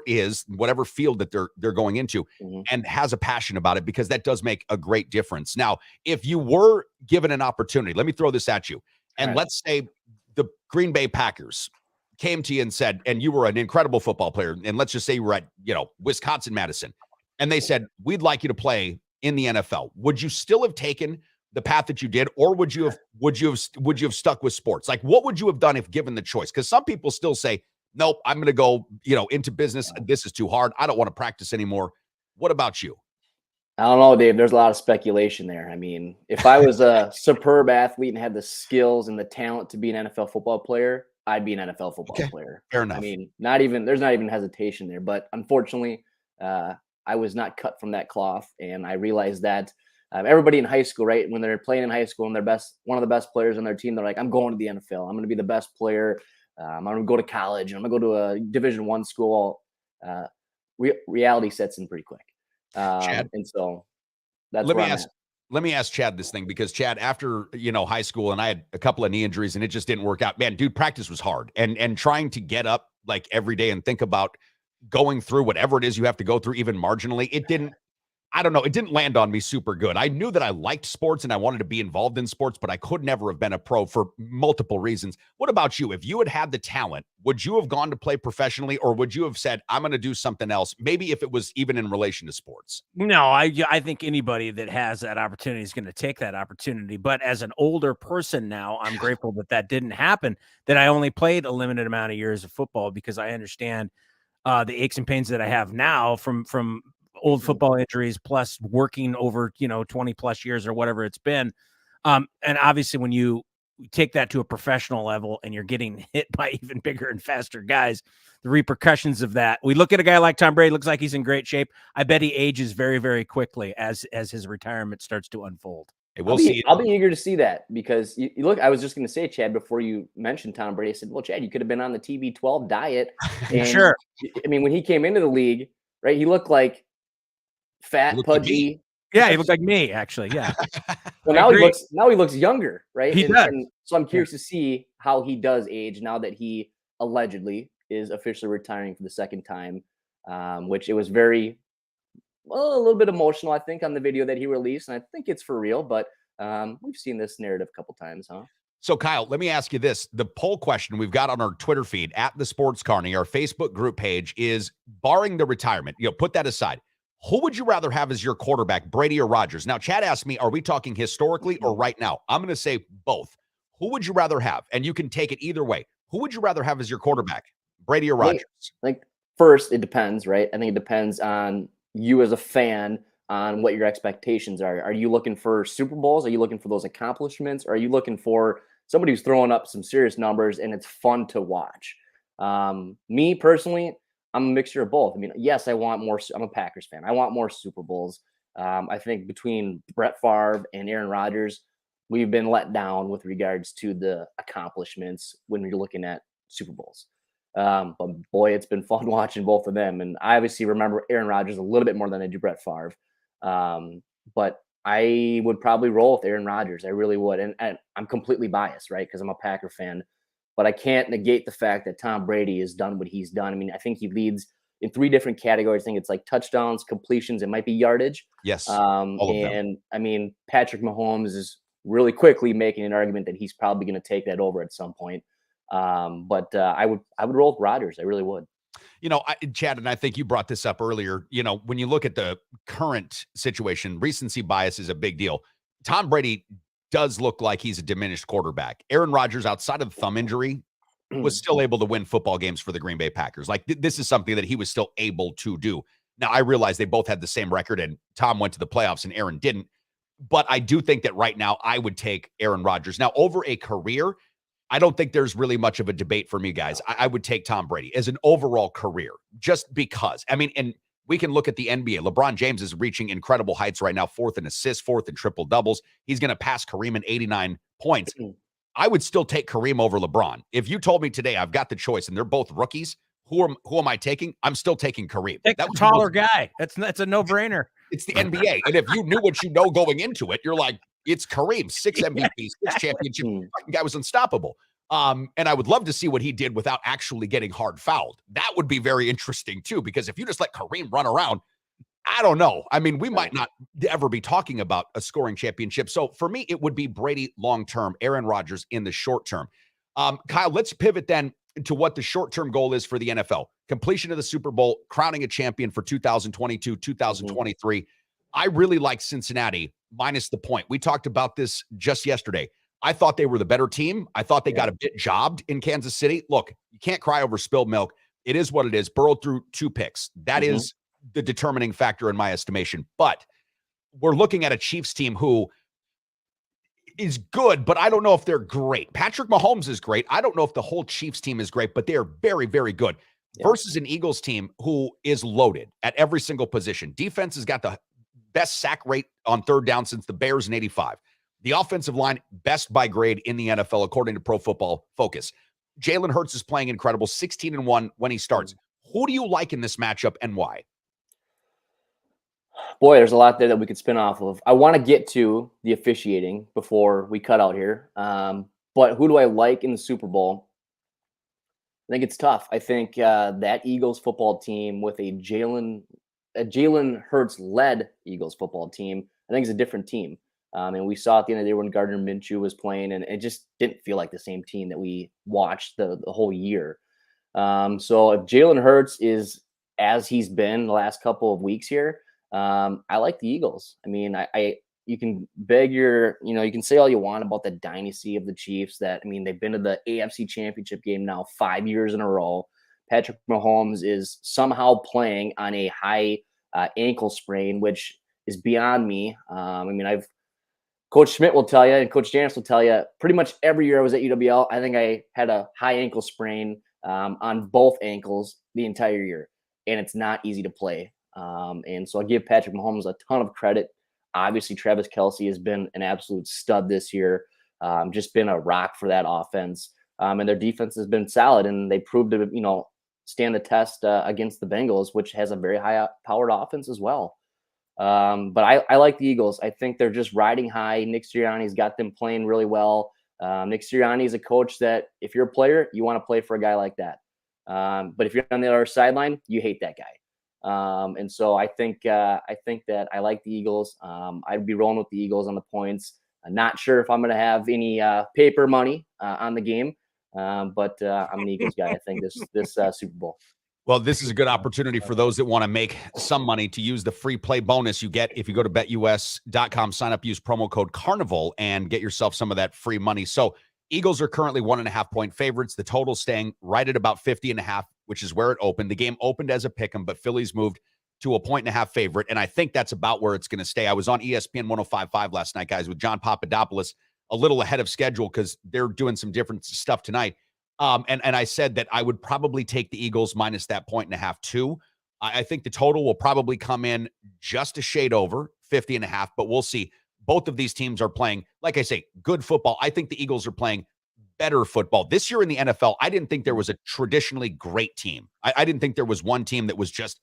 field that they're going into, and has a passion about it, because that does make a great difference. Now, if you were given an opportunity, let me throw this at you. And let's say the Green Bay Packers came to you and said, and you were an incredible football player, and let's just say you were at, Wisconsin-Madison, and they said, "We'd like you to play in the NFL." Would you still have taken the path that you did, or would you have stuck with sports? Like, what would you have done if given the choice? Because some people still say, "Nope, I'm going to go, into business. This is too hard. I don't want to practice anymore." What about you? I don't know, Dave. There's a lot of speculation there. I mean, if I was a superb athlete and had the skills and the talent to be an NFL football player, I'd be an NFL football player. Fair enough. I mean, there's not even hesitation there. But unfortunately, I was not cut from that cloth, and I realized that. Everybody in high school, right, when they're playing in high school and they're one of the best players on their team, they're like, "I'm going to the NFL. I'm going to be the best player. I'm going to go to college. And I'm going to go to a Division I school." Reality sets in pretty quick. Chad, and so that's let me ask Chad this thing, because Chad, after, high school, and I had a couple of knee injuries and it just didn't work out, man, dude, practice was hard. And trying to get up like every day and think about going through whatever it is you have to go through, even marginally, I don't know. It didn't land on me super good. I knew that I liked sports and I wanted to be involved in sports, but I could never have been a pro for multiple reasons. What about you? If you had the talent, would you have gone to play professionally, or would you have said, I'm going to do something else? Maybe if it was even in relation to sports. No, I think anybody that has that opportunity is going to take that opportunity. But as an older person now, I'm grateful that didn't happen, that I only played a limited amount of years of football, because I understand the aches and pains that I have now from old football injuries, plus working over, 20 plus years or whatever it's been. And obviously when you take that to a professional level and you're getting hit by even bigger and faster guys, the repercussions of that. We look at a guy like Tom Brady, looks like he's in great shape. I bet he ages very, very quickly as his retirement starts to unfold. Hey, we'll see. I'll be eager to see that, because you look, I was just going to say, Chad, before you mentioned Tom Brady, I said, well, Chad, you could have been on the TB12 diet. And, Sure. I mean, when he came into the league, right, he looked like fat, pudgy. Yeah, he looked like me, actually. Yeah. Well, now he looks younger, right? He does. And so I'm curious to see how he does age now that he allegedly is officially retiring for the second time, which it was a little bit emotional, I think, on the video that he released, and I think it's for real, but we've seen this narrative a couple times, huh? So, Kyle, let me ask you this. The poll question we've got on our Twitter feed at the Sports Carney, our Facebook group page, is, barring the retirement, put that aside, who would you rather have as your quarterback, Brady or Rodgers? Now, Chad asked me, are we talking historically or right now? I'm going to say both. Who would you rather have? And you can take it either way. Who would you rather have as your quarterback, Brady or Rodgers? Like, first, it depends, right? I think it depends on you as a fan, on what your expectations are. Are you looking for Super Bowls? Are you looking for those accomplishments? Or are you looking for somebody who's throwing up some serious numbers and it's fun to watch? Me personally, I'm a mixture of both. I mean, yes, I want more. I'm a Packers fan. I want more Super Bowls. I think between Brett Favre and Aaron Rodgers, we've been let down with regards to the accomplishments when you're looking at Super Bowls. But boy, it's been fun watching both of them. And I obviously remember Aaron Rodgers a little bit more than I do Brett Favre. But I would probably roll with Aaron Rodgers. I really would. And I'm completely biased, right? Because I'm a Packer fan. But I can't negate the fact that Tom Brady has done what he's done. I mean, I think he leads in 3 different categories. I think it's like touchdowns, completions, it might be yardage. Yes. And I mean, Patrick Mahomes is really quickly making an argument that he's probably going to take that over at some point. But I would roll with Rodgers. I really would. Chad, and I think you brought this up earlier, when you look at the current situation, recency bias is a big deal. Tom Brady does look like he's a diminished quarterback. Aaron Rodgers, outside of the thumb injury, was still able to win football games for the Green Bay Packers. Like, this is something that he was still able to do. Now, I realize they both had the same record, and Tom went to the playoffs and Aaron didn't. But I do think that right now I would take Aaron Rodgers. Now, over a career, I don't think there's really much of a debate for me, guys. I would take Tom Brady as an overall career, just because. I mean, and we can look at the NBA. LeBron James is reaching incredible heights right now, 4th in assists, 4th in triple doubles. He's going to pass Kareem in 89 points. I would still take Kareem over LeBron. If you told me today I've got the choice and they're both rookies, who am I taking? I'm still taking Kareem. Take the taller guy. That's a no-brainer. It's the NBA. And if you knew what you know going into it, you're like, it's Kareem, 6 MVPs, 6 championships. The guy was unstoppable. And I would love to see what he did without actually getting hard fouled. That would be very interesting too, because if you just let Kareem run around, I don't know. I mean, we might not ever be talking about a scoring championship. So for me, it would be Brady long-term, Aaron Rodgers in the short term. Kyle, let's pivot then to what the short-term goal is for the NFL. Completion of the Super Bowl, crowning a champion for 2022, 2023. I really like Cincinnati minus the point. We talked about this just yesterday. I thought they were the better team. I thought they got a bit jobbed in Kansas City. Look, you can't cry over spilled milk. It is what it is. Burrow threw 2 picks. That is the determining factor in my estimation. But we're looking at a Chiefs team who is good, but I don't know if they're great. Patrick Mahomes is great. I don't know if the whole Chiefs team is great, but they are very, very good. Versus an Eagles team who is loaded at every single position. Defense has got the best sack rate on 3rd down since the Bears in 85. The offensive line, best by grade in the NFL, according to Pro Football Focus. Jalen Hurts is playing incredible, 16-1 when he starts. Who do you like in this matchup and why? Boy, there's a lot there that we could spin off of. I want to get to the officiating before we cut out here. But who do I like in the Super Bowl? I think it's tough. I think that Eagles football team with a Jalen a Jalen Hurts led Eagles football team, I think it's a different team. And we saw at the end of the day when Gardner Minshew was playing, and it just didn't feel like the same team that we watched the whole year. So if Jalen Hurts is as he's been the last couple of weeks here, I like the Eagles. I mean, you can you can say all you want about the dynasty of the Chiefs. That, I mean, they've been to the AFC Championship game now 5 years in a row. Patrick Mahomes is somehow playing on a high ankle sprain, which is beyond me. I mean, Coach Schmidt will tell you, and Coach Janis will tell you, pretty much every year I was at UWL, I think I had a high ankle sprain on both ankles the entire year, and it's not easy to play. And so I give Patrick Mahomes a ton of credit. Obviously, Travis Kelce has been an absolute stud this year, just been a rock for that offense. And their defense has been solid, and they proved to, stand the test against the Bengals, which has a very high-powered offense as well. But I like the Eagles. I think they're just riding high. Nick Sirianni's got them playing really well. Nick Sirianni is a coach that if you're a player, you want to play for a guy like that. But if you're on the other sideline, you hate that guy. And so I think that I like the Eagles. I'd be rolling with the Eagles on the points. I'm not sure if I'm going to have any paper money on the game, but I'm an Eagles guy. I think this Super Bowl. Well, this is a good opportunity for those that want to make some money to use the free play bonus you get if you go to betus.com, sign up, use promo code Carnival, and get yourself some of that free money. So Eagles are currently 1.5-point favorites. The total staying right at about 50.5, which is where it opened. The game opened as a pick'em, but Philly's moved to 1.5 favorite, and I think that's about where it's going to stay. I was on ESPN 105.5 last night, guys, with John Papadopoulos, a little ahead of schedule because they're doing some different stuff tonight. And I said that I would probably take the Eagles minus that 1.5 too. I think the total will probably come in just a shade over 50.5, but we'll see. Both of these teams are playing, like I say, good football. I think the Eagles are playing better football. This year in the NFL, I didn't think there was a traditionally great team. I didn't think there was one team that was just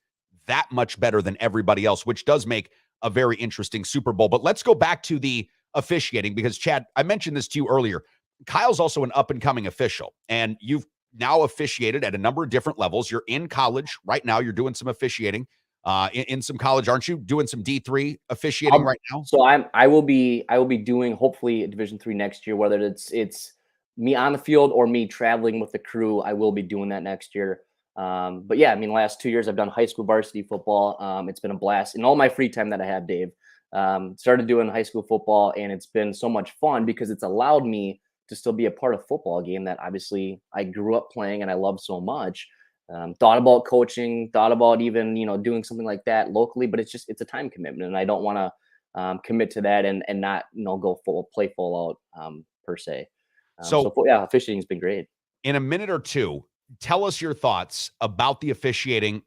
that much better than everybody else, which does make a very interesting Super Bowl. But let's go back to the officiating because, Chad, I mentioned this to you earlier. Kyle's also an up-and-coming official, and you've now officiated at a number of different levels. You're in college right now. You're doing some officiating in some college, aren't you? Doing some D3 officiating right now? So I will be doing hopefully a Division III next year, whether it's me on the field or me traveling with the crew. I will be doing that next year. But yeah, I mean, last 2 years I've done high school varsity football. It's been a blast in all my free time that I have, Dave. Started doing high school football, and it's been so much fun because it's allowed me to still be a part of football game that obviously I grew up playing and I love so much. Thought about coaching, thought about even, doing something like that locally, but it's a time commitment, and I don't want to commit to that and not, go play full out per se. So yeah, officiating has been great. In a minute or two, tell us your thoughts about the officiating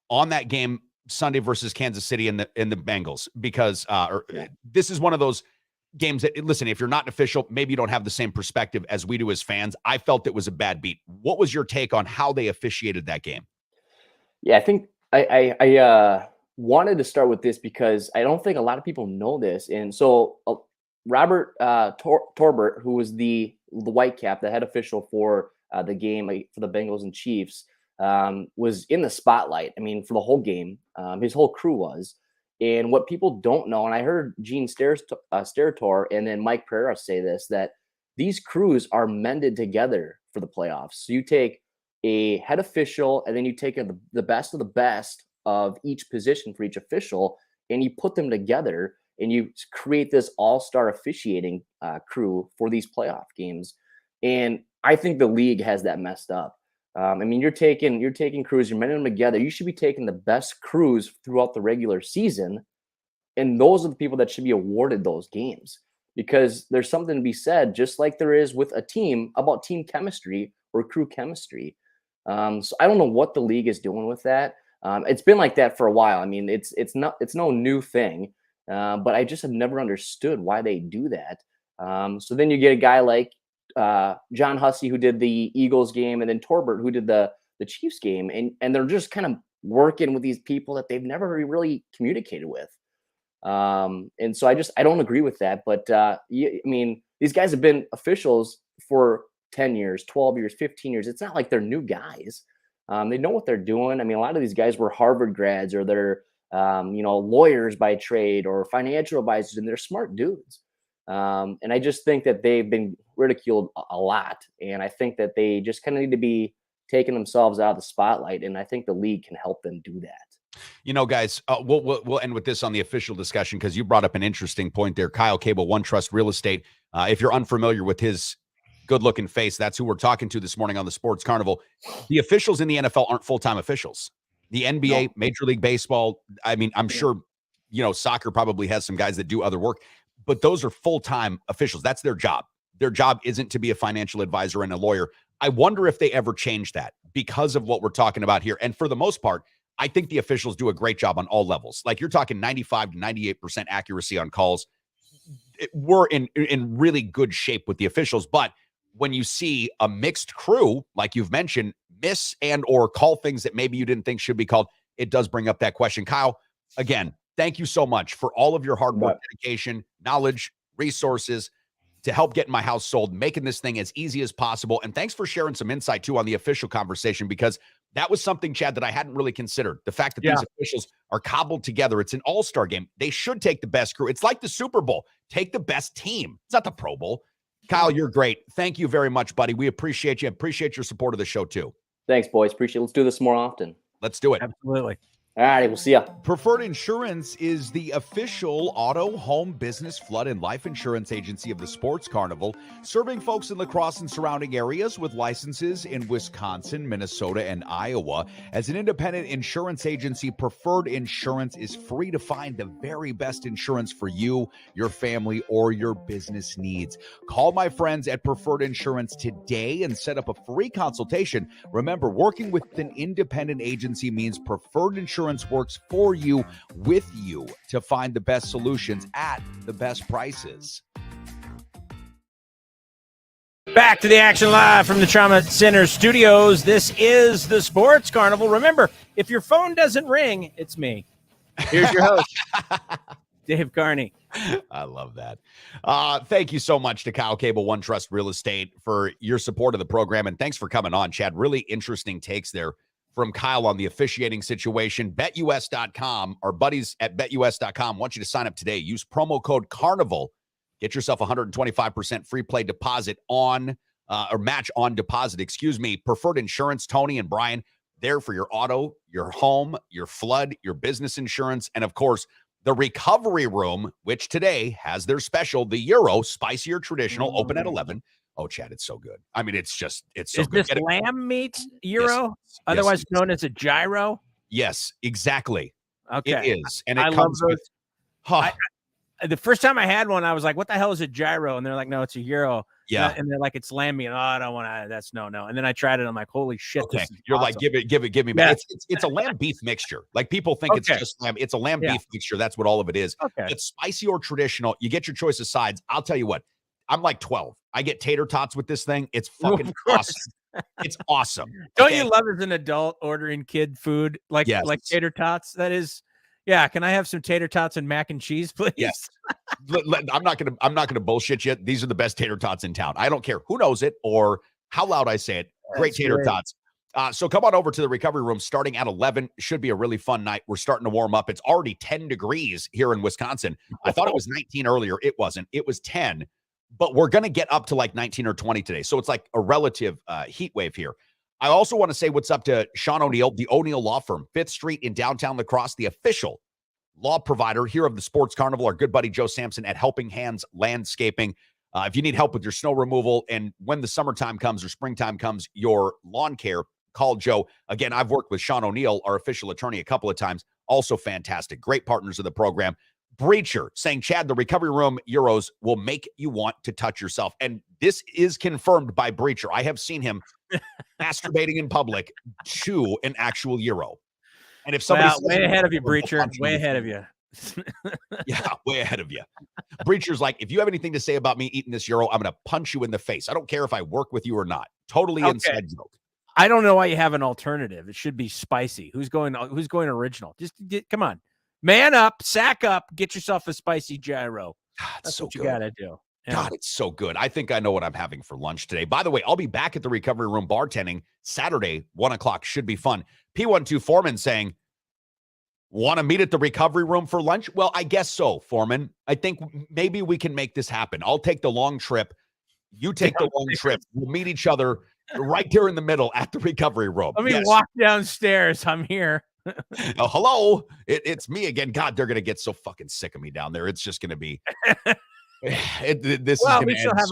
on that game Sunday versus Kansas City and the Bengals, because this is one of those games that, listen, if you're not an official, maybe you don't have the same perspective as we do as fans. I felt it was a bad beat. What was your take on how they officiated that game? Yeah, I think I wanted to start with this because I don't think a lot of people know this. And so Robert Torbert, who was the white cap, the head official for the game for the Bengals and Chiefs, was in the spotlight. I mean, for the whole game, his whole crew was. And what people don't know, and I heard Gene Steratore and then Mike Pereira say this, that these crews are mended together for the playoffs. So you take a head official, and then you take the best of the best of each position for each official, and you put them together, and you create this all-star officiating crew for these playoff games. And I think the league has that messed up. I mean, you're taking crews, you're mending them together. You should be taking the best crews throughout the regular season, and those are the people that should be awarded those games, because there's something to be said, just like there is with a team, about team chemistry or crew chemistry. So I don't know what the league is doing with that. It's been like that for a while. I mean, it's no new thing, but I just have never understood why they do that. So then you get a guy like John Hussey, who did the Eagles game, and then Torbert, who did the Chiefs game, and they're just kind of working with these people that they've never really communicated with. And so I don't agree with that. But I mean, these guys have been officials for 10 years, 12 years, 15 years. It's not like they're new guys. They know what they're doing. I mean, a lot of these guys were Harvard grads, or they're lawyers by trade or financial advisors, and they're smart dudes. And I just think that they've been ridiculed a lot. And I think that they just kind of need to be taking themselves out of the spotlight. And I think the league can help them do that. Guys, we'll end with this on the official discussion because you brought up an interesting point there. Kyle Koelbl, One Trust Real Estate. If you're unfamiliar with his good-looking face, that's who we're talking to this morning on the Sports Carnival. The officials in the NFL aren't full-time officials. The NBA, Major League Baseball, I mean, I'm sure, soccer probably has some guys that do other work, but those are full-time officials. That's their job. Their job isn't to be a financial advisor and a lawyer. I wonder if they ever change that because of what we're talking about here. And for the most part, I think the officials do a great job on all levels. Like you're talking 95 to 98% accuracy on calls. We're in really good shape with the officials. But when you see a mixed crew, like you've mentioned, miss and or call things that maybe you didn't think should be called, it does bring up that question. Kyle, again, thank you so much for all of your hard work, dedication, knowledge, resources to help get my house sold, making this thing as easy as possible. And thanks for sharing some insight too on the official conversation, because that was something, Chad, that I hadn't really considered. The fact that these officials are cobbled together. It's an all-star game. They should take the best crew. It's like the Super Bowl. Take the best team. It's not the Pro Bowl. Kyle, you're great. Thank you very much, buddy. We appreciate you. Appreciate your support of the show too. Thanks, boys. Appreciate it. Let's do this more often. Let's do it. Absolutely. All right, we'll see ya. Preferred Insurance is the official auto, home, business, flood, and life insurance agency of the Sports Carnival, serving folks in La Crosse and surrounding areas with licenses in Wisconsin, Minnesota, and Iowa. As an independent insurance agency, Preferred Insurance is free to find the very best insurance for you, your family, or your business needs. Call my friends at Preferred Insurance today and set up a free consultation. Remember, working with an independent agency means Preferred Insurance works for you, with you, to find the best solutions at the best prices. Back to the action live from the Trauma Center studios. This is the Sports Carnival. Remember, if your phone doesn't ring, it's me. Here's your host, Dave Carney. I love that. Thank you so much to Kyle Koelbl, One Trust Real Estate, for your support of the program. And thanks for coming on, Chad. Really interesting takes there from Kyle on the officiating situation. BetUS.com, our buddies at BetUS.com want you to sign up today. Use promo code CARNIVAL. Get yourself 125% free play deposit on, or match on deposit, Preferred Insurance, Tony and Brian, there for your auto, your home, your flood, your business insurance, and of course, the Recovery Room, which today has their special, the Euro, spicier traditional, open at 11. Oh, Chad, it's so good. I mean, it's so good. Is this lamb meat Euro, otherwise known as a gyro? Yes, exactly. Okay. It is. And it I comes love with... the first time I had one, I was like, what the hell is a gyro? And they're like, no, it's a Euro. Yeah. And they're like, it's lamb meat. Oh, I don't want to. That's no. And then I tried it. I'm like, holy shit. Okay. You're awesome. Like, give me. Yeah. It's a lamb beef mixture. Like people think it's just lamb. It's a lamb beef mixture. That's what all of it is. Okay. It's spicy or traditional. You get your choice of sides. I'll tell you what. I'm like 12. I get tater tots with this thing. It's fucking awesome. It's awesome. Don't you love as an adult ordering kid food like tater tots? That is, yeah. Can I have some tater tots and mac and cheese, please? Yes. I'm not gonna bullshit you. These are the best tater tots in town. I don't care who knows it or how loud I say it. Great tater tots. So come on over to the Recovery Room starting at 11. Should be a really fun night. We're starting to warm up. It's already 10 degrees here in Wisconsin. I thought it was 19 earlier. It wasn't. It was 10. But we're going to get up to like 19 or 20 today. So it's like a relative heat wave here. I also want to say what's up to Sean O'Neill, the O'Neill Law Firm, 5th Street in downtown La Crosse, the official law provider here of the Sports Carnival. Our good buddy Joe Sampson at Helping Hands Landscaping. If you need help with your snow removal and when the summertime comes or springtime comes, your lawn care, call Joe. Again, I've worked with Sean O'Neill, our official attorney, a couple of times. Also fantastic. Great partners of the program. Breacher saying, Chad, the Recovery Room Euros will make you want to touch yourself. And this is confirmed by Breacher. I have seen him masturbating in public to an actual Euro. And if somebody way ahead of you, Breacher, way ahead of you. Yeah, way ahead of you. Breacher's like, if you have anything to say about me eating this Euro, I'm going to punch you in the face. I don't care if I work with you or not. Totally inside joke. I don't know why you have an alternative. It should be spicy. Who's going original? Just come on. Man up, sack up, get yourself a spicy gyro. That's so what you got to do. Yeah. God, it's so good. I think I know what I'm having for lunch today. By the way, I'll be back at the Recovery Room bartending Saturday, 1 o'clock. Should be fun. P12 Foreman saying, Want to meet at the recovery room for lunch? Well, I guess so, Foreman. I think maybe we can make this happen. I'll take the long trip. You take the long trip. We'll meet each other right there in the middle at the recovery room. Let me walk downstairs. I'm here. Oh, hello. It's me again. God, they're going to get so fucking sick of me down there. It's just going to be. We still have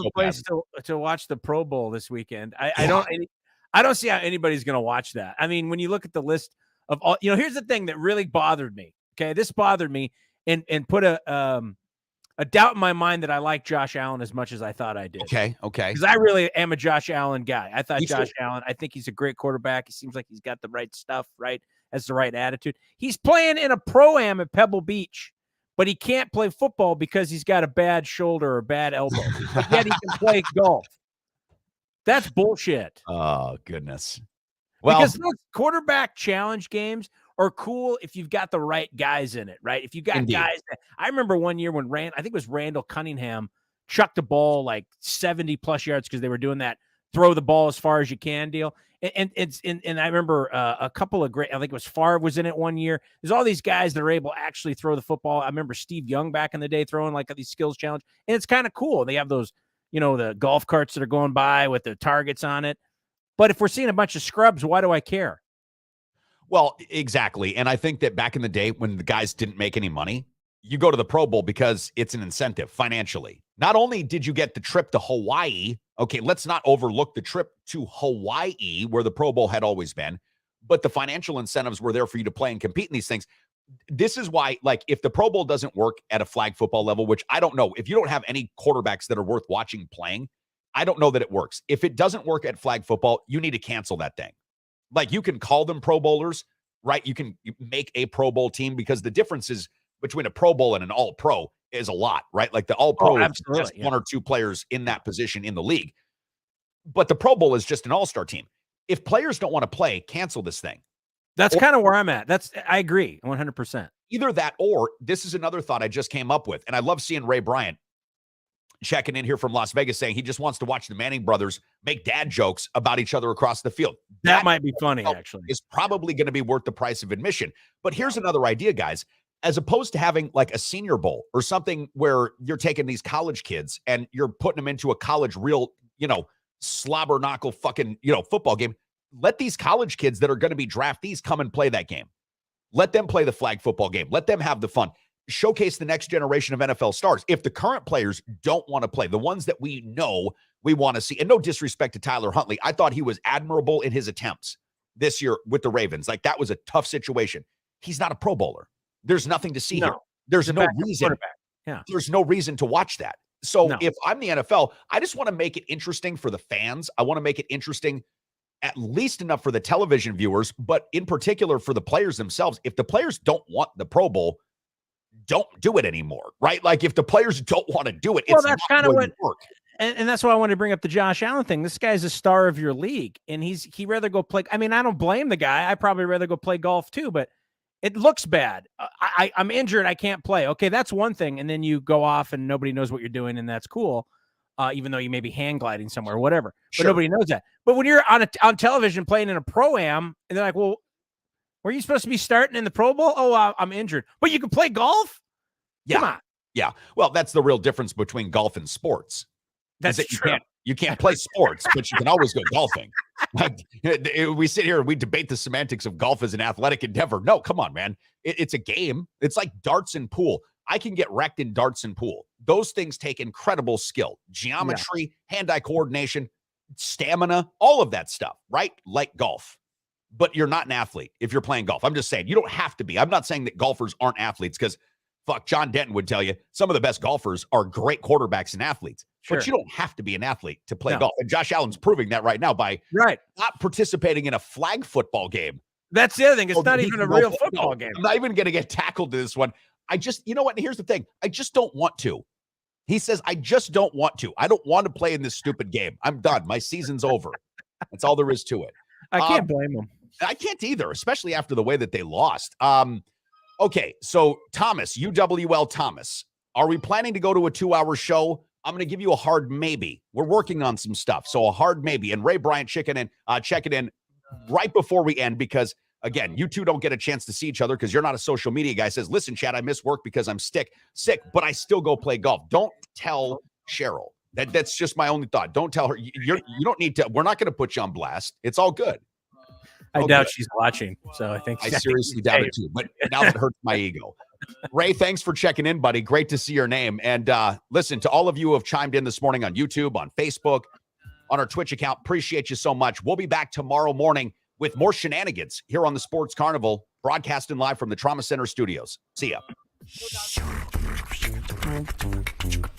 a place to watch the Pro Bowl this weekend. I don't see how anybody's going to watch that. I mean, when you look at the list of all, here's the thing that really bothered me. Okay, this bothered me and put a doubt in my mind that I like Josh Allen as much as I thought I did. Okay. Because I really am a Josh Allen guy. I thought Allen, I think he's a great quarterback. He seems like he's got the right stuff, right? Has the right attitude. He's playing in a pro-am at Pebble Beach, but he can't play football because he's got a bad shoulder or bad elbow. But yet he can play golf. That's bullshit. Oh, goodness. Well, because those quarterback challenge games are cool if you've got the right guys in it, right? If you got guys I remember one year when I think it was Randall Cunningham chucked a ball like 70 plus yards because they were doing that throw the ball as far as you can deal. And I remember a couple of great, I think it was Favre was in it one year. There's all these guys that are able to actually throw the football. I remember Steve Young back in the day throwing like these skills challenge. And it's kind of cool. They have those, the golf carts that are going by with the targets on it. But if we're seeing a bunch of scrubs, why do I care? Well, exactly. And I think that back in the day when the guys didn't make any money, you go to the Pro Bowl because it's an incentive financially. Not only did you get the trip to Hawaii, okay, let's not overlook the trip to Hawaii where the Pro Bowl had always been, but the financial incentives were there for you to play and compete in these things. This is why, like, if the Pro Bowl doesn't work at a flag football level, which I don't know, if you don't have any quarterbacks that are worth watching playing, I don't know that it works. If it doesn't work at flag football, you need to cancel that thing. Like, you can call them Pro Bowlers, right? You can make a Pro Bowl team because the difference is between a Pro Bowl and an All-Pro is a lot, right? Like the All-Pro is just one or two players in that position in the league. But the Pro Bowl is just an all-star team. If players don't want to play, cancel this thing. That's kind of where I'm at. I agree 100%. Either that or this is another thought I just came up with. And I love seeing Ray Bryant checking in here from Las Vegas saying he just wants to watch the Manning brothers make dad jokes about each other across the field. That might be funny, actually. Is probably going to be worth the price of admission. But here's another idea, guys. As opposed to having like a Senior Bowl or something where you're taking these college kids and you're putting them into a college real, slobber knockle fucking, football game. Let these college kids that are going to be draftees come and play that game. Let them play the flag football game. Let them have the fun. Showcase the next generation of NFL stars. If the current players don't want to play, the ones that we know we want to see, and no disrespect to Tyler Huntley, I thought he was admirable in his attempts this year with the Ravens. Like, that was a tough situation. He's not a Pro Bowler. There's nothing to see here. There's no reason. There's no reason to watch that. So if I'm the NFL, I just want to make it interesting for the fans. I want to make it interesting at least enough for the television viewers, but in particular for the players themselves. If the players don't want the Pro Bowl, don't do it anymore, right? Like, if the players don't want to do it, it's that's kind of what work. And that's why I wanted to bring up the Josh Allen thing. This guy's a star of your league, and he'd rather go play. I mean, I don't blame the guy. I probably rather go play golf too, but it looks bad. I'm injured. I can't play. Okay, that's one thing. And then you go off and nobody knows what you're doing, and that's cool, even though you may be hang gliding somewhere or whatever. But nobody knows that. But when you're on television playing in a pro-am, and they're like, well, were you supposed to be starting in the Pro Bowl? Oh, I'm injured. But you can play golf? Yeah. Come on. Yeah. Well, that's the real difference between golf and sports. That's true. You can't play sports, but you can always go golfing. Like, we sit here and we debate the semantics of golf as an athletic endeavor. No, come on, man. It's a game. It's like darts and pool. I can get wrecked in darts and pool. Those things take incredible skill, geometry, hand-eye coordination, stamina, all of that stuff, right? Like golf. But you're not an athlete if you're playing golf. I'm just saying, you don't have to be. I'm not saying that golfers aren't athletes, because John Denton would tell you some of the best golfers are great quarterbacks and athletes. Sure. But you don't have to be an athlete to play golf. And Josh Allen's proving that right now by not participating in a flag football game. That's the other thing. It's not even a real football game. I'm not even going to get tackled to this one. You know what? Here's the thing. I just don't want to. He says, I just don't want to. I don't want to play in this stupid game. I'm done. My season's over. That's all there is to it. I can't blame him. I can't either, especially after the way that they lost. Okay, so Thomas, UWL Thomas, are we planning to go to a 2-hour show? I'm going to give you a hard maybe. We're working on some stuff, so a hard maybe. And Ray Bryant checking in right before we end, because again, you two don't get a chance to see each other because you're not a social media guy. Says, listen, Chad, I miss work because I'm sick, but I still go play golf. Don't tell Cheryl. That's just my only thought. Don't tell her. You don't need to. We're not going to put you on blast. It's all good. I doubt she's watching, so I think I seriously doubt it too. But now that hurts my ego. Ray, thanks for checking in, buddy. Great to see your name. And listen, to all of you who have chimed in this morning on YouTube, on Facebook, on our Twitch account, appreciate you so much. We'll be back tomorrow morning with more shenanigans here on the Sports Carnival, broadcasting live from the Trauma Center studios. See ya.